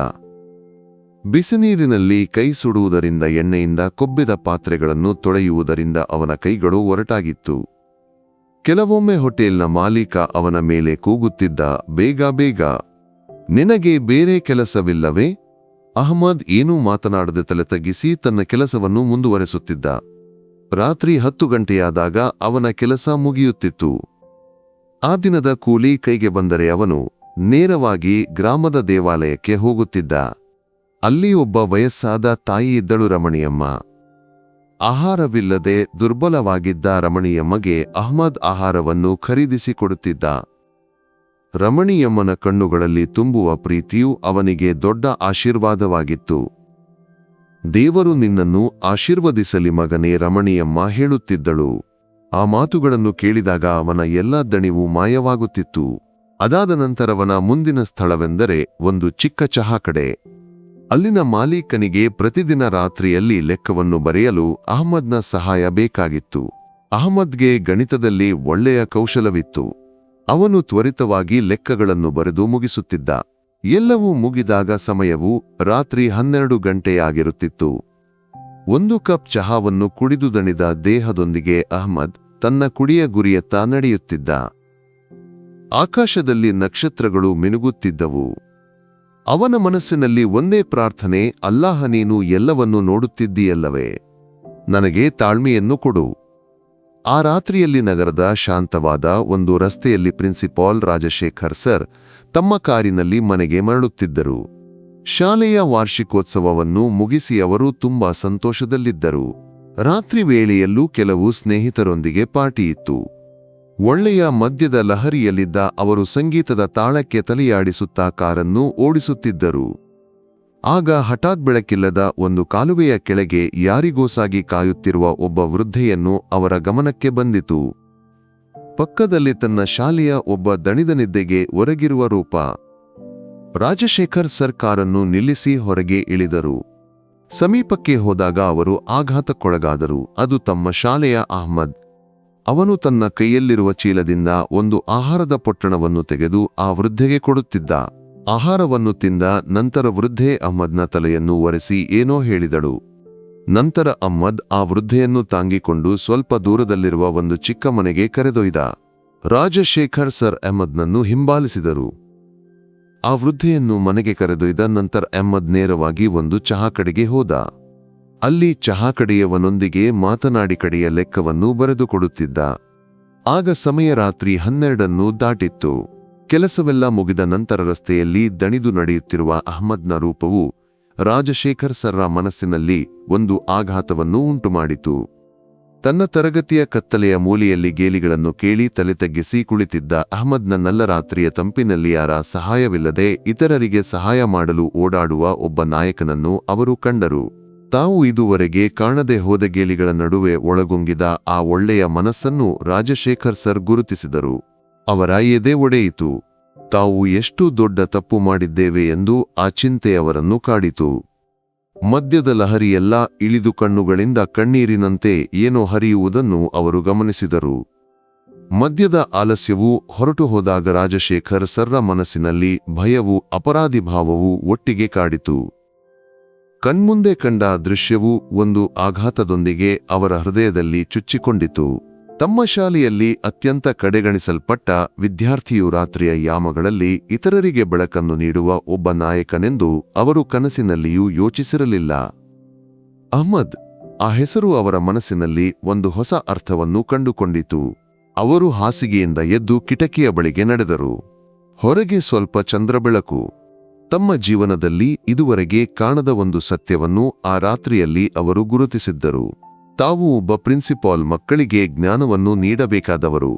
ಬಿಸಿನೀರಿನಲ್ಲಿ ಕೈ ಸುಡುವುದರಿಂದ, ಎಣ್ಣೆಯಿಂದ ಕೊಬ್ಬಿದ ಪಾತ್ರೆಗಳನ್ನು ತೊಳೆಯುವುದರಿಂದ ಅವನ ಕೈಗಳು ಒರಟಾಗಿತ್ತು. ಕೆಲವೊಮ್ಮೆ ಹೋಟೆಲ್ನ ಮಾಲೀಕ ಅವನ ಮೇಲೆ ಕೂಗುತ್ತಿದ್ದ, ಬೇಗ ಬೇಗ, ನಿನಗೆ ಬೇರೆ ಕೆಲಸವಿಲ್ಲವೇ? ಅಹ್ಮದ್ ಏನೂ ಮಾತನಾಡದೆ ತಲೆ ತಗ್ಗಿಸಿ ತನ್ನ ಕೆಲಸವನ್ನು ಮುಂದುವರೆಸುತ್ತಿದ್ದ. ರಾತ್ರಿ 10 ಗಂಟೆಯಾದಾಗ ಅವನ ಕೆಲಸ ಮುಗಿಯುತ್ತಿತ್ತು. ಆ ದಿನದ ಕೂಲಿ ಕೈಗೆ ಬಂದರೆ ಅವನು ನೇರವಾಗಿ ಗ್ರಾಮದ ದೇವಾಲಯಕ್ಕೆ ಹೋಗುತ್ತಿದ್ದ. ಅಲ್ಲಿ ಒಬ್ಬ ವಯಸ್ಸಾದ ತಾಯಿ ಇದ್ದಳು, ರಮಣಿಯಮ್ಮ. ಆಹಾರವಿಲ್ಲದೆ ದುರ್ಬಲವಾಗಿದ್ದ ರಮಣಿಯಮ್ಮಗೆ ಅಹ್ಮದ್ ಆಹಾರವನ್ನು ಖರೀದಿಸಿಕೊಡುತ್ತಿದ್ದ. ರಮಣಿಯಮ್ಮನ ಕಣ್ಣುಗಳಲ್ಲಿ ತುಂಬುವ ಪ್ರೀತಿಯು ಅವನಿಗೆ ದೊಡ್ಡ ಆಶೀರ್ವಾದವಾಗಿತ್ತು. ದೇವರು ನಿನ್ನನ್ನು ಆಶೀರ್ವದಿಸಲಿ ಮಗನೇ, ರಮಣಿಯಮ್ಮ ಹೇಳುತ್ತಿದ್ದಳು. ಆ ಮಾತುಗಳನ್ನು ಕೇಳಿದಾಗ ಅವನ ಎಲ್ಲ ದಣಿವು ಮಾಯವಾಗುತ್ತಿತ್ತು. ಅದಾದ ನಂತರವನ ಮುಂದಿನ ಸ್ಥಳವೆಂದರೆ ಒಂದು ಚಿಕ್ಕ ಚಹಾ ಕಡೆ. ಅಲ್ಲಿನ ಮಾಲೀಕನಿಗೆ ಪ್ರತಿದಿನ ರಾತ್ರಿಯಲ್ಲಿ ಲೆಕ್ಕವನ್ನು ಬರೆಯಲು ಅಹ್ಮದ್ನ ಸಹಾಯ ಬೇಕಾಗಿತ್ತು. ಅಹ್ಮದ್ಗೆ ಗಣಿತದಲ್ಲಿ ಒಳ್ಳೆಯ ಕೌಶಲವಿತ್ತು. ಅವನು ತ್ವರಿತವಾಗಿ ಲೆಕ್ಕಗಳನ್ನು ಬರೆದು ಮುಗಿಸುತ್ತಿದ್ದ. ಎಲ್ಲವೂ ಮುಗಿದಾಗ ಸಮಯವು ರಾತ್ರಿ 12 ಗಂಟೆಯಾಗಿರುತ್ತಿತ್ತು. ಒಂದು ಕಪ್ ಚಹಾವನ್ನು ಕುಡಿದು ದಣಿದ ದೇಹದೊಂದಿಗೆ ಅಹ್ಮದ್ ತನ್ನ ಕುಡಿಯ ಗುರಿಯತ್ತ ನಡೆಯುತ್ತಿದ್ದ. ಆಕಾಶದಲ್ಲಿ ನಕ್ಷತ್ರಗಳು ಮಿನುಗುತ್ತಿದ್ದವು. ಅವನ ಮನಸ್ಸಿನಲ್ಲಿ ಒಂದೇ ಪ್ರಾರ್ಥನೆ, ಅಲ್ಲಾಹ, ನೀನು ಎಲ್ಲವನ್ನೂ ನೋಡುತ್ತಿದ್ದೀಯಲ್ಲವೇ? ನನಗೆ ತಾಳ್ಮೆಯನ್ನು ಕೊಡು. ಆ ರಾತ್ರಿಯಲ್ಲಿ ನಗರದ ಶಾಂತವಾದ ಒಂದು ರಸ್ತೆಯಲ್ಲಿ ಪ್ರಿನ್ಸಿಪಾಲ್ ರಾಜಶೇಖರ್ ಸರ್ ತಮ್ಮ ಕಾರಿನಲ್ಲಿ ಮನೆಗೆ ಮರಳುತ್ತಿದ್ದರು. ಶಾಲೆಯ ವಾರ್ಷಿಕೋತ್ಸವವನ್ನು ಮುಗಿಸಿ ಅವರು ತುಂಬಾ ಸಂತೋಷದಲ್ಲಿದ್ದರು. ರಾತ್ರಿ ವೇಳೆಯಲ್ಲೂ ಕೆಲವು ಸ್ನೇಹಿತರೊಂದಿಗೆ ಪಾರ್ಟಿ ಇತ್ತು. ಒಳ್ಳೆಯ ಮದ್ಯದ ಲಹರಿಯಲ್ಲಿದ್ದ ಅವರು ಸಂಗೀತದ ತಾಳಕ್ಕೆ ತಲೆಯಾಡಿಸುತ್ತಾ ಕಾರನ್ನು ಓಡಿಸುತ್ತಿದ್ದರು. ಆಗ ಹಠಾತ್ ಬೆಳಕಿಲ್ಲದ ಒಂದು ಕಾಲುವೆಯ ಕೆಳಗೆ ಯಾರಿಗೋಸಾಗಿ ಕಾಯುತ್ತಿರುವ ಒಬ್ಬ ವೃದ್ಧೆಯನ್ನು ಅವರ ಗಮನಕ್ಕೆ ಬಂದಿತು. ಪಕ್ಕದಲ್ಲಿ ತನ್ನ ಶಾಲೆಯ ಒಬ್ಬ ದಣಿದ ನಿದ್ದೆಗೆ ಒರಗಿರುವ ರೂಪ. ರಾಜಶೇಖರ್ ಸರ್ ಕಾರನ್ನು ನಿಲ್ಲಿಸಿ ಹೊರಗೆ ಇಳಿದರು. ಸಮೀಪಕ್ಕೆ ಹೋದಾಗ ಅವರು ಆಘಾತಕ್ಕೊಳಗಾದರು. ಅದು ತಮ್ಮ ಶಾಲೆಯ ಅಹ್ಮದ್. ಅವನು ತನ್ನ ಕೈಯಲ್ಲಿರುವ ಚೀಲದಿಂದ ಒಂದು ಆಹಾರದ ಪೊಟ್ಟಣವನ್ನು ತೆಗೆದು ಆ ವೃದ್ಧೆಗೆ ಕೊಡುತ್ತಿದ್ದ. ಆಹಾರವನ್ನು ತಿಂದ ನಂತರ ವೃದ್ಧೆ ಅಹ್ಮದ್ನ ತಲೆಯನ್ನು ಒರೆಸಿ ಏನೋ ಹೇಳಿದಳು. ನಂತರ ಅಹ್ಮದ್ ಆ ವೃದ್ಧೆಯನ್ನು ತಾಂಗಿಕೊಂಡು ಸ್ವಲ್ಪ ದೂರದಲ್ಲಿರುವ ಒಂದು ಚಿಕ್ಕ ಮನೆಗೆ ಕರೆದೊಯ್ದ. ರಾಜಶೇಖರ್ ಸರ್ ಅಹ್ಮದ್ನನ್ನು ಹಿಂಬಾಲಿಸಿದರು. ಆ ವೃದ್ಧೆಯನ್ನು ಮನೆಗೆ ಕರೆದೊಯ್ದ ನಂತರ ಅಹ್ಮದ್ ನೇರವಾಗಿ ಒಂದು ಚಹಾ ಕಡೆಗೆ ಹೋದ. ಅಲ್ಲಿ ಚಹಾ ಕಡೆಯವನೊಂದಿಗೆ ಮಾತನಾಡಿ ಕಡೆಯ ಲೆಕ್ಕವನ್ನು ಬರೆದುಕೊಡುತ್ತಿದ್ದ. ಆಗ ಸಮಯ ರಾತ್ರಿ 12 ದಾಟಿತ್ತು. ಕೆಲಸವೆಲ್ಲ ಮುಗಿದ ನಂತರ ರಸ್ತೆಯಲ್ಲಿ ದಣಿದು ನಡೆಯುತ್ತಿರುವ ಅಹ್ಮದ್ನ ರೂಪವು ರಾಜಶೇಖರ್ ಸರ್ರ ಮನಸ್ಸಿನಲ್ಲಿ ಒಂದು ಆಘಾತವನ್ನು ಉಂಟುಮಾಡಿತು. ತನ್ನ ತರಗತಿಯ ಕತ್ತಲೆಯ ಮೂಲೆಯಲ್ಲಿ ಗೇಲಿಗಳನ್ನು ಕೇಳಿ ತಲೆ ತಗ್ಗಿಸಿ ಕುಳಿತಿದ್ದ ಅಹ್ಮದ್ನ ನಲ್ಲ ರಾತ್ರಿಯ ತಂಪಿನಲ್ಲಿ ಯಾರ ಸಹಾಯವಿಲ್ಲದೆ ಇತರರಿಗೆ ಸಹಾಯ ಮಾಡಲು ಓಡಾಡುವ ಒಬ್ಬ ನಾಯಕನನ್ನು ಅವರು ಕಂಡರು. ತಾವು ಇದುವರೆಗೆ ಕಾಣದೆ ಹೋದ ಗೇಲಿಗಳ ನಡುವೆ ಒಳಗುಂಗಿದ ಆ ಒಳ್ಳೆಯ ಮನಸ್ಸನ್ನು ರಾಜಶೇಖರ್ ಸರ್ ಗುರುತಿಸಿದರು. ಅವರ ಎದೆ ಒಡೆಯಿತು. ತಾವು ಎಷ್ಟು ದೊಡ್ಡ ತಪ್ಪು ಮಾಡಿದ್ದೇವೆ ಎಂದು ಆ ಚಿಂತೆ ಅವರನ್ನು ಕಾಡಿತು. ಮದ್ಯದ ಲಹರಿಯೆಲ್ಲ ಇಳಿದು ಕಣ್ಣುಗಳಿಂದ ಕಣ್ಣೀರಿನಂತೆ ಏನೋ ಹರಿಯುವುದನ್ನು ಅವರು ಗಮನಿಸಿದರು. ಮದ್ಯದ ಆಲಸ್ಯವು ಹೊರಟು ಹೋದಾಗ ರಾಜಶೇಖರ್ ಸರ್ರ ಮನಸ್ಸಿನಲ್ಲಿ ಭಯವೂ ಅಪರಾಧಿ ಭಾವವೂ ಒಟ್ಟಿಗೆ ಕಾಡಿತು. ಕಣ್ಮುಂದೆ ಕಂಡ ದೃಶ್ಯವು ಒಂದು ಆಘಾತದೊಂದಿಗೆ ಅವರ ಹೃದಯದಲ್ಲಿ ಚುಚ್ಚಿಕೊಂಡಿತು. ತಮ್ಮ ಶಾಲೆಯಲ್ಲಿ ಅತ್ಯಂತ ಕಡೆಗಣಿಸಲ್ಪಟ್ಟ ವಿದ್ಯಾರ್ಥಿಯು ರಾತ್ರಿಯ ಯಾಮಗಳಲ್ಲಿ ಇತರರಿಗೆ ಬೆಳಕನ್ನು ನೀಡುವ ಒಬ್ಬ ನಾಯಕನೆಂದು ಅವರು ಕನಸಿನಲ್ಲಿಯೂ ಯೋಚಿಸಿರಲಿಲ್ಲ. ಅಹ್ಮದ್, ಆ ಹೆಸರು ಅವರ ಮನಸ್ಸಿನಲ್ಲಿ ಒಂದು ಹೊಸ ಅರ್ಥವನ್ನು ಕಂಡುಕೊಂಡಿತು. ಅವರು ಹಾಸಿಗೆಯಿಂದ ಎದ್ದು ಕಿಟಕಿಯ ಬಳಿಗೆ ನಡೆದರು. ಹೊರಗೆ ಸ್ವಲ್ಪ ಚಂದ್ರಬೆಳಕು. ತಮ್ಮ ಜೀವನದಲ್ಲಿ ಇದುವರೆಗೆ ಕಾಣದ ಒಂದು ಸತ್ಯವನ್ನು ಆ ರಾತ್ರಿಯಲ್ಲಿ ಅವರು ಗುರುತಿಸಿದ್ದರು. ತಾವು ಒಬ್ಬ ಪ್ರಿನ್ಸಿಪಾಲ್ ಮಕ್ಕಳಿಗೆ ಜ್ಞಾನವನ್ನು ನೀಡಬೇಕಾದವರು.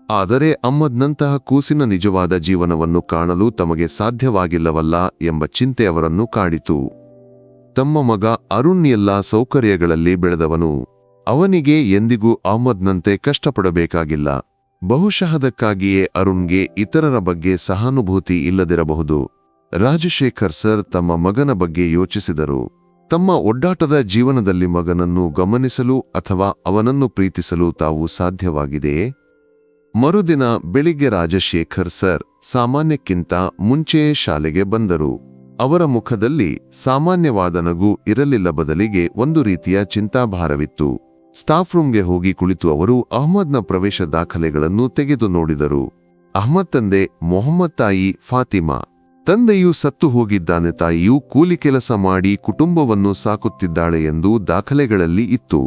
ಆದರೆ ಅಹ್ಮದ್ನಂತಹ ಕೂಸಿನ ನಿಜವಾದ ಜೀವನವನ್ನು ಕಾಣಲು ತಮಗೆ ಸಾಧ್ಯವಾಗಿಲ್ಲವಲ್ಲ ಎಂಬ ಚಿಂತೆ ಅವರನ್ನು ಕಾಡಿತು. ತಮ್ಮ ಮಗ ಅರುಣ್ ಎಲ್ಲ ಸೌಕರ್ಯಗಳಲ್ಲಿ ಬೆಳೆದವನು. ಅವನಿಗೆ ಎಂದಿಗೂ ಅಹ್ಮದ್ನಂತೆ ಕಷ್ಟಪಡಬೇಕಾಗಿಲ್ಲ. ಬಹುಶಃ ಅದಕ್ಕಾಗಿಯೇ ಅರುಣ್ಗೆ ಇತರರ ಬಗ್ಗೆ ಸಹಾನುಭೂತಿ ಇಲ್ಲದಿರಬಹುದು. ರಾಜಶೇಖರ್ ಸರ್ ತಮ್ಮ ಮಗನ ಬಗ್ಗೆ ಯೋಚಿಸಿದರು. ತಮ್ಮ ಒಡ್ಡಾಟದ ಜೀವನದಲ್ಲಿ ಮಗನನ್ನು ಗಮನಿಸಲು ಅಥವಾ ಅವನನ್ನು ಪ್ರೀತಿಸಲು ತಾವು ಸಾಧ್ಯವಾಗಿದೆಯೇ? ಮರುದಿನ ಬೆಳಿಗ್ಗೆ ರಾಜಶೇಖರ್ ಸರ್ ಸಾಮಾನ್ಯಕ್ಕಿಂತ ಮುಂಚೆಯೇ ಶಾಲೆಗೆ ಬಂದರು. ಅವರ ಮುಖದಲ್ಲಿ ಸಾಮಾನ್ಯವಾದ ನಗು ಇರಲಿಲ್ಲ, ಬದಲಿಗೆ ಒಂದು ರೀತಿಯ ಚಿಂತಾಭಾರವಿತ್ತು. ಸ್ಟಾಫ್ ರೂಮ್ಗೆ ಹೋಗಿ ಕುಳಿತು ಅವರು ಅಹ್ಮದ್ನ ಪ್ರವೇಶ ದಾಖಲೆಗಳನ್ನು ತೆಗೆದು ನೋಡಿದರು. ಅಹ್ಮದ್ ತಂದೆ ಮೊಹಮ್ಮದ್, ತಾಯಿ ಫಾತಿಮಾ. ತಂದೆಯು ಸತ್ತು ಹೋಗಿದ್ದಾನೆ, ತಾಯಿಯು ಕೂಲಿ ಕೆಲಸ ಮಾಡಿ ಕುಟುಂಬವನ್ನು ಸಾಕುತ್ತಿದ್ದಾಳೆ ಎಂದು ದಾಖಲೆಗಳಲ್ಲಿ ಇತ್ತು.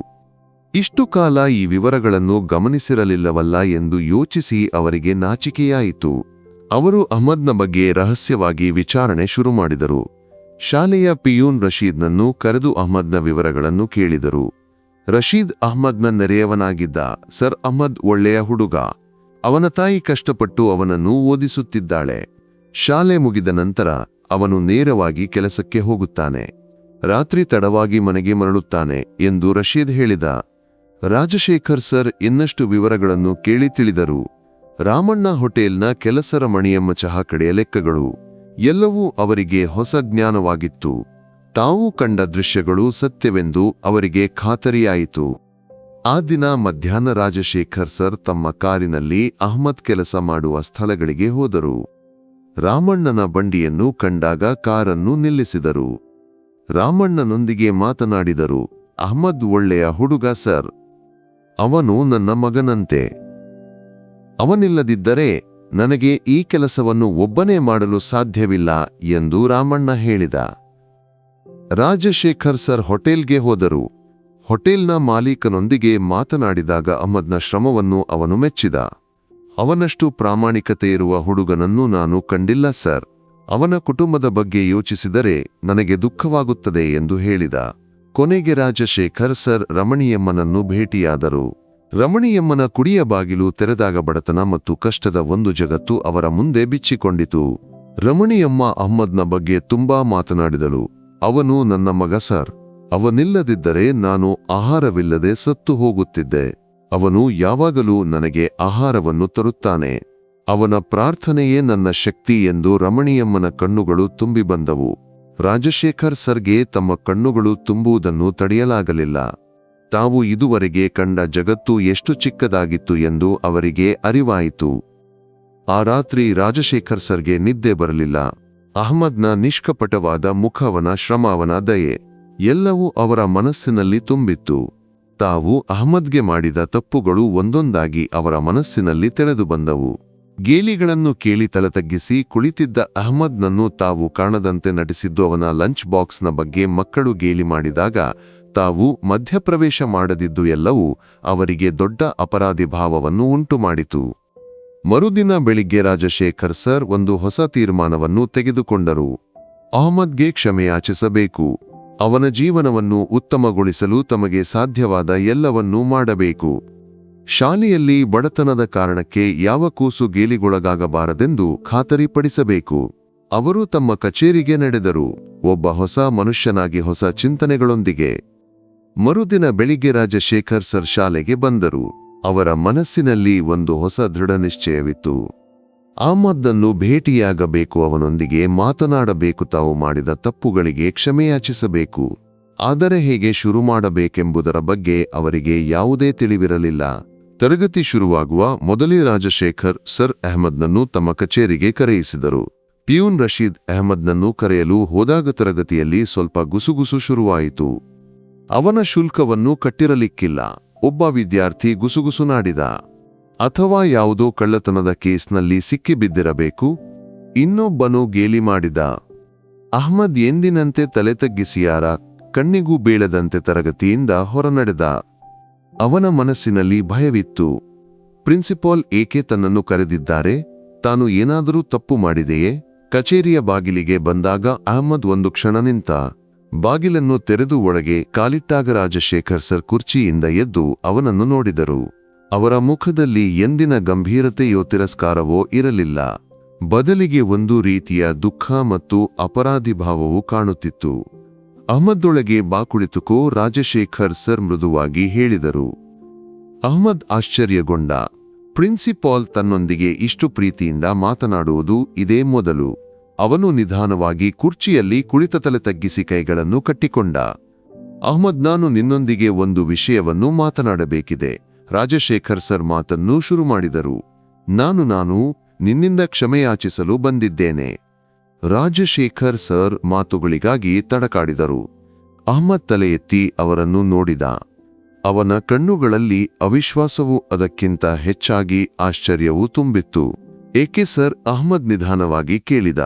ಇಷ್ಟು ಕಾಲ ಈ ವಿವರಗಳನ್ನು ಗಮನಿಸಿರಲಿಲ್ಲವಲ್ಲ ಎಂದು ಯೋಚಿಸಿ ಅವರಿಗೆ ನಾಚಿಕೆಯಾಯಿತು. ಅವರು ಅಹ್ಮದ್ನ ಬಗ್ಗೆ ರಹಸ್ಯವಾಗಿ ವಿಚಾರಣೆ ಶುರು ಮಾಡಿದರು. ಶಾಲೆಯ ಪಿಯೂನ್ ರಶೀದ್ನನ್ನು ಕರೆದು ಅಹ್ಮದ್ನ ವಿವರಗಳನ್ನು ಕೇಳಿದರು. ರಶೀದ್ ಅಹ್ಮದ್ನ ನೆರೆಯವನಾಗಿದ್ದ. ಸರ್, ಅಹ್ಮದ್ ಒಳ್ಳೆಯ ಹುಡುಗ. ಅವನ ತಾಯಿ ಕಷ್ಟಪಟ್ಟು ಅವನನ್ನು ಓದಿಸುತ್ತಿದ್ದಾಳೆ. ಶಾಲೆ ಮುಗಿದ ನಂತರ ಅವನು ನೇರವಾಗಿ ಕೆಲಸಕ್ಕೆ ಹೋಗುತ್ತಾನೆ. ರಾತ್ರಿ ತಡವಾಗಿ ಮನೆಗೆ ಮರಳುತ್ತಾನೆ ಎಂದು ರಶೀದ್ ಹೇಳಿದ. ರಾಜಶೇಖರ್ ಸರ್ ಇನ್ನಷ್ಟು ವಿವರಗಳನ್ನು ಕೇಳಿ ತಿಳಿದರು. ರಾಮಣ್ಣ ಹೋಟೆಲ್ನ ಕೆಲಸರ ಮಣಿಯಮ್ಮ ಚಹಾ ಕಡೆಯ ಲೆಕ್ಕಗಳು ಎಲ್ಲವೂ ಅವರಿಗೆ ಹೊಸ ಜ್ಞಾನವಾಗಿತ್ತು. ತಾವು ಕಂಡ ದೃಶ್ಯಗಳು ಸತ್ಯವೆಂದು ಅವರಿಗೆ ಖಾತರಿಯಾಯಿತು. ಆ ದಿನ ಮಧ್ಯಾಹ್ನ ರಾಜಶೇಖರ್ ಸರ್ ತಮ್ಮ ಕಾರಿನಲ್ಲಿ ಅಹ್ಮದ್ ಕೆಲಸ ಮಾಡುವ ಸ್ಥಳಗಳಿಗೆ ಹೋದರು. ರಾಮಣ್ಣನ ಬಂಡಿಯನ್ನು ಕಂಡಾಗ ಕಾರನ್ನು ನಿಲ್ಲಿಸಿದರು. ರಾಮಣ್ಣನೊಂದಿಗೆ ಮಾತನಾಡಿದರು. ಅಹ್ಮದ್ ಒಳ್ಳೆಯ ಹುಡುಗ ಸರ್. ಅವನು ನನ್ನ ಮಗನಂತೆ. ಅವನಿಲ್ಲದಿದ್ದರೆ ನನಗೆ ಈ ಕೆಲಸವನ್ನು ಒಬ್ಬನೇ ಮಾಡಲು ಸಾಧ್ಯವಿಲ್ಲ ಎಂದು ರಾಮಣ್ಣ ಹೇಳಿದ. ರಾಜಶೇಖರ್ ಸರ್ ಹೋಟೆಲ್ಗೆ ಹೋದರು. ಹೋಟೆಲ್ನ ಮಾಲೀಕನೊಂದಿಗೆ ಮಾತನಾಡಿದಾಗ ಅಹ್ಮದ್ನ ಶ್ರಮವನ್ನು ಅವನು ಮೆಚ್ಚಿದ. ಅವನಷ್ಟು ಪ್ರಾಮಾಣಿಕತೆ ಇರುವ ಹುಡುಗನನ್ನು ನಾನು ಕಂಡಿಲ್ಲ ಸರ್. ಅವನ ಕುಟುಂಬದ ಬಗ್ಗೆ ಯೋಚಿಸಿದರೆ ನನಗೆ ದುಃಖವಾಗುತ್ತದೆ ಎಂದು ಹೇಳಿದ. ಕೊನೆಗೆ ರಾಜಶೇಖರ್ ಸರ್ ರಮಣಿಯಮ್ಮನನ್ನು ಭೇಟಿಯಾದರು. ರಮಣಿಯಮ್ಮನ ಕುಡಿಯ ಬಾಗಿಲು ತೆರೆದಾಗ ಬಡತನ ಮತ್ತು ಕಷ್ಟದ ಒಂದು ಜಗತ್ತು ಅವರ ಮುಂದೆ ಬಿಚ್ಚಿಕೊಂಡಿತು. ರಮಣಿಯಮ್ಮ ಅಹ್ಮದ್ನ ಬಗ್ಗೆ ತುಂಬಾ ಮಾತನಾಡಿದಳು. ಅವನು ನನ್ನ ಮಗ ಸರ್. ಅವನಿಲ್ಲದಿದ್ದರೆ ನಾನು ಆಹಾರವಿಲ್ಲದೆ ಸತ್ತು ಹೋಗುತ್ತಿದ್ದೆ. ಅವನು ಯಾವಾಗಲೂ ನನಗೆ ಆಹಾರವನ್ನು ತರುತ್ತಾನೆ. ಅವನ ಪ್ರಾರ್ಥನೆಯೇ ನನ್ನ ಶಕ್ತಿ ಎಂದು ರಮಣಿಯಮ್ಮನ ಕಣ್ಣುಗಳು ತುಂಬಿ ಬಂದವು. ರಾಜಶೇಖರ್ ಸರ್ಗೆ ತಮ್ಮ ಕಣ್ಣುಗಳು ತುಂಬುವುದನ್ನು ತಡೆಯಲಾಗಲಿಲ್ಲ. ತಾವು ಇದುವರೆಗೆ ಕಂಡ ಜಗತ್ತು ಎಷ್ಟು ಚಿಕ್ಕದಾಗಿತ್ತು ಎಂದು ಅವರಿಗೆ ಅರಿವಾಯಿತು. ಆ ರಾತ್ರಿ ರಾಜಶೇಖರ್ ಸರ್ಗೆ ನಿದ್ದೆ ಬರಲಿಲ್ಲ. ಅಹ್ಮದ್ನ ನಿಷ್ಕಪಟವಾದ ಮುಖ, ಅವನ ಶ್ರಮ, ಅವನ ದಯೆ ಎಲ್ಲವೂ ಅವರ ಮನಸ್ಸಿನಲ್ಲಿ ತುಂಬಿತ್ತು. ತಾವು ಅಹ್ಮದ್ಗೆ ಮಾಡಿದ ತಪ್ಪುಗಳು ಒಂದೊಂದಾಗಿ ಅವರ ಮನಸ್ಸಿನಲ್ಲಿ ತೆಳೆದು ಬಂದವು. ಗೇಲಿಗಳನ್ನು ಕೇಳಿ ತಲೆ ತಗ್ಗಿಸಿ ಕುಳಿತಿದ್ದ ಅಹ್ಮದ್ನನ್ನು ತಾವು ಕಾಣದಂತೆ ನಟಿಸಿದ್ದು, ಅವನ ಲಂಚ್ ಬಾಕ್ಸ್ನ ಬಗ್ಗೆ ಮಕ್ಕಳು ಗೇಲಿ ಮಾಡಿದಾಗ ತಾವು ಮಧ್ಯಪ್ರವೇಶ ಮಾಡದಿದ್ದು ಎಲ್ಲವೂ ಅವರಿಗೆ ದೊಡ್ಡ ಅಪರಾಧಿ ಭಾವವನ್ನು ಉಂಟುಮಾಡಿತು. ಮರುದಿನ ಬೆಳಿಗ್ಗೆ ರಾಜಶೇಖರ್ ಸರ್ ಒಂದು ಹೊಸ ತೀರ್ಮಾನವನ್ನು ತೆಗೆದುಕೊಂಡರು. ಅಹ್ಮದ್ಗೆ ಕ್ಷಮೆಯಾಚಿಸಬೇಕು. ಅವನ ಜೀವನವನ್ನು ಉತ್ತಮಗೊಳಿಸಲು ತಮಗೆ ಸಾಧ್ಯವಾದ ಎಲ್ಲವನ್ನೂ ಮಾಡಬೇಕು. ಶಾಲೆಯಲ್ಲಿ ಬಡತನದ ಕಾರಣಕ್ಕೆ ಯಾವ ಕೂಸು ಗೇಲಿಗೊಳಗಾಗಬಾರದೆಂದು ಖಾತರಿಪಡಿಸಬೇಕು. ಅವರು ತಮ್ಮ ಕಚೇರಿಗೆ ನಡೆದರು, ಒಬ್ಬ ಹೊಸ ಮನುಷ್ಯನಾಗಿ, ಹೊಸ ಚಿಂತನೆಗಳೊಂದಿಗೆ. ಮರುದಿನ ಬೆಳಿಗ್ಗೆ ರಾಜಶೇಖರ್ ಸರ್ ಶಾಲೆಗೆ ಬಂದರು. ಅವರ ಮನಸ್ಸಿನಲ್ಲಿ ಒಂದು ಹೊಸ ದೃಢ ನಿಶ್ಚಯವಿತ್ತು. ಅಹ್ಮದ್ನನ್ನು ಭೇಟಿಯಾಗಬೇಕು, ಅವನೊಂದಿಗೆ ಮಾತನಾಡಬೇಕು, ತಾವು ಮಾಡಿದ ತಪ್ಪುಗಳಿಗೆ ಕ್ಷಮೆಯಾಚಿಸಬೇಕು. ಆದರೆ ಹೇಗೆ ಶುರು ಮಾಡಬೇಕೆಂಬುದರ ಬಗ್ಗೆ ಅವರಿಗೆ ಯಾವುದೇ ತಿಳಿವಿರಲಿಲ್ಲ. ತರಗತಿ ಶುರುವಾಗುವ ಮೊದಲೇ ರಾಜಶೇಖರ್ ಸರ್ ಅಹ್ಮದ್ನನ್ನು ತಮ್ಮ ಕಚೇರಿಗೆ ಕರೆಯಿಸಿದರು. ಪಿಯೂನ್ ರಶೀದ್ ಅಹ್ಮದ್ನನ್ನು ಕರೆಯಲು ಹೋದಾಗ ತರಗತಿಯಲ್ಲಿ ಸ್ವಲ್ಪ ಗುಸುಗುಸು ಶುರುವಾಯಿತು. ಅವನ ಶುಲ್ಕವನ್ನು ಕಟ್ಟಿರಲಿಕ್ಕಿಲ್ಲ. ಒಬ್ಬ ವಿದ್ಯಾರ್ಥಿ ಗುಸುಗುಸುನಾಡಿದ. ಅಥವಾ ಯಾವುದೋ ಕಳ್ಳತನದ ಕೇಸ್ನಲ್ಲಿ ಸಿಕ್ಕಿಬಿದ್ದಿರಬೇಕು. ಇನ್ನೊಬ್ಬನು ಗೇಲಿ ಮಾಡಿದ. ಅಹ್ಮದ್ ಎಂದಿನಂತೆ ತಲೆ ತಗ್ಗಿಸಿ ಯಾರ ಕಣ್ಣಿಗೂ ಬೀಳದಂತೆ ತರಗತಿಯಿಂದ ಹೊರನಡೆದ. ಅವನ ಮನಸ್ಸಿನಲ್ಲಿ ಭಯವಿತ್ತು. ಪ್ರಿನ್ಸಿಪಾಲ್ ಏಕೆ ತನ್ನನ್ನು ಕರೆದಿದ್ದಾರೆ? ತಾನು ಏನಾದರೂ ತಪ್ಪು ಮಾಡಿದೆಯೇ? ಕಚೇರಿಯ ಬಾಗಿಲಿಗೆ ಬಂದಾಗ ಅಹ್ಮದ್ ಒಂದು ಕ್ಷಣ ನಿಂತ. ಬಾಗಿಲನ್ನು ತೆರೆದು ಒಳಗೆ ಕಾಲಿಟ್ಟಾಗ ರಾಜಶೇಖರ್ ಸರ್ ಕುರ್ಚಿಯಿಂದ ಎದ್ದು ಅವನನ್ನು ನೋಡಿದರು. ಅವರ ಮುಖದಲ್ಲಿ ಎಂದಿನ ಗಂಭೀರತೆಯೋ ತಿರಸ್ಕಾರವೋ ಇರಲಿಲ್ಲ. ಬದಲಿಗೆ ಒಂದು ರೀತಿಯ ದುಃಖ ಮತ್ತು ಅಪರಾಧಿ ಭಾವವು ಕಾಣುತ್ತಿತ್ತು. ಅಹ್ಮದ್ದೊಳಗೆ ಬಾ ಕುಳಿತುಕೋ, ರಾಜಶೇಖರ್ ಸರ್ ಮೃದುವಾಗಿ ಹೇಳಿದರು. ಅಹ್ಮದ್ ಆಶ್ಚರ್ಯಗೊಂಡ. ಪ್ರಿನ್ಸಿಪಾಲ್ ತನ್ನೊಂದಿಗೆ ಇಷ್ಟು ಪ್ರೀತಿಯಿಂದ ಮಾತನಾಡುವುದು ಇದೇ ಮೊದಲು. ಅವನು ನಿಧಾನವಾಗಿ ಕುರ್ಚಿಯಲ್ಲಿ ಕುಳಿತ ತಲೆ ತಗ್ಗಿಸಿ ಕೈಗಳನ್ನು ಕಟ್ಟಿಕೊಂಡ. ಅಹ್ಮದ್, ನಾನು ನಿನ್ನೊಂದಿಗೆ ಒಂದು ವಿಷಯವನ್ನು ಮಾತನಾಡಬೇಕಿದೆ. ರಾಜಶೇಖರ್ ಸರ್ ಮಾತನ್ನು ಶುರು ಮಾಡಿದರು. ನಾನು ನಿನ್ನಿಂದ ಕ್ಷಮೆಯಾಚಿಸಲು ಬಂದಿದ್ದೇನೆ. ರಾಜಶೇಖರ್ ಸರ್ ಮಾತುಗಳಿಗಾಗಿ ತಡಕಾಡಿದರು. ಅಹ್ಮದ್ ತಲೆ ಎತ್ತಿ ಅವರನ್ನು ನೋಡಿದ. ಅವನ ಕಣ್ಣುಗಳಲ್ಲಿ ಅವಿಶ್ವಾಸವೂ ಅದಕ್ಕಿಂತ ಹೆಚ್ಚಾಗಿ ಆಶ್ಚರ್ಯವೂ ತುಂಬಿತ್ತು. ಏಕೆ ಸರ್? ಅಹ್ಮದ್ ನಿಧಾನವಾಗಿ ಕೇಳಿದ.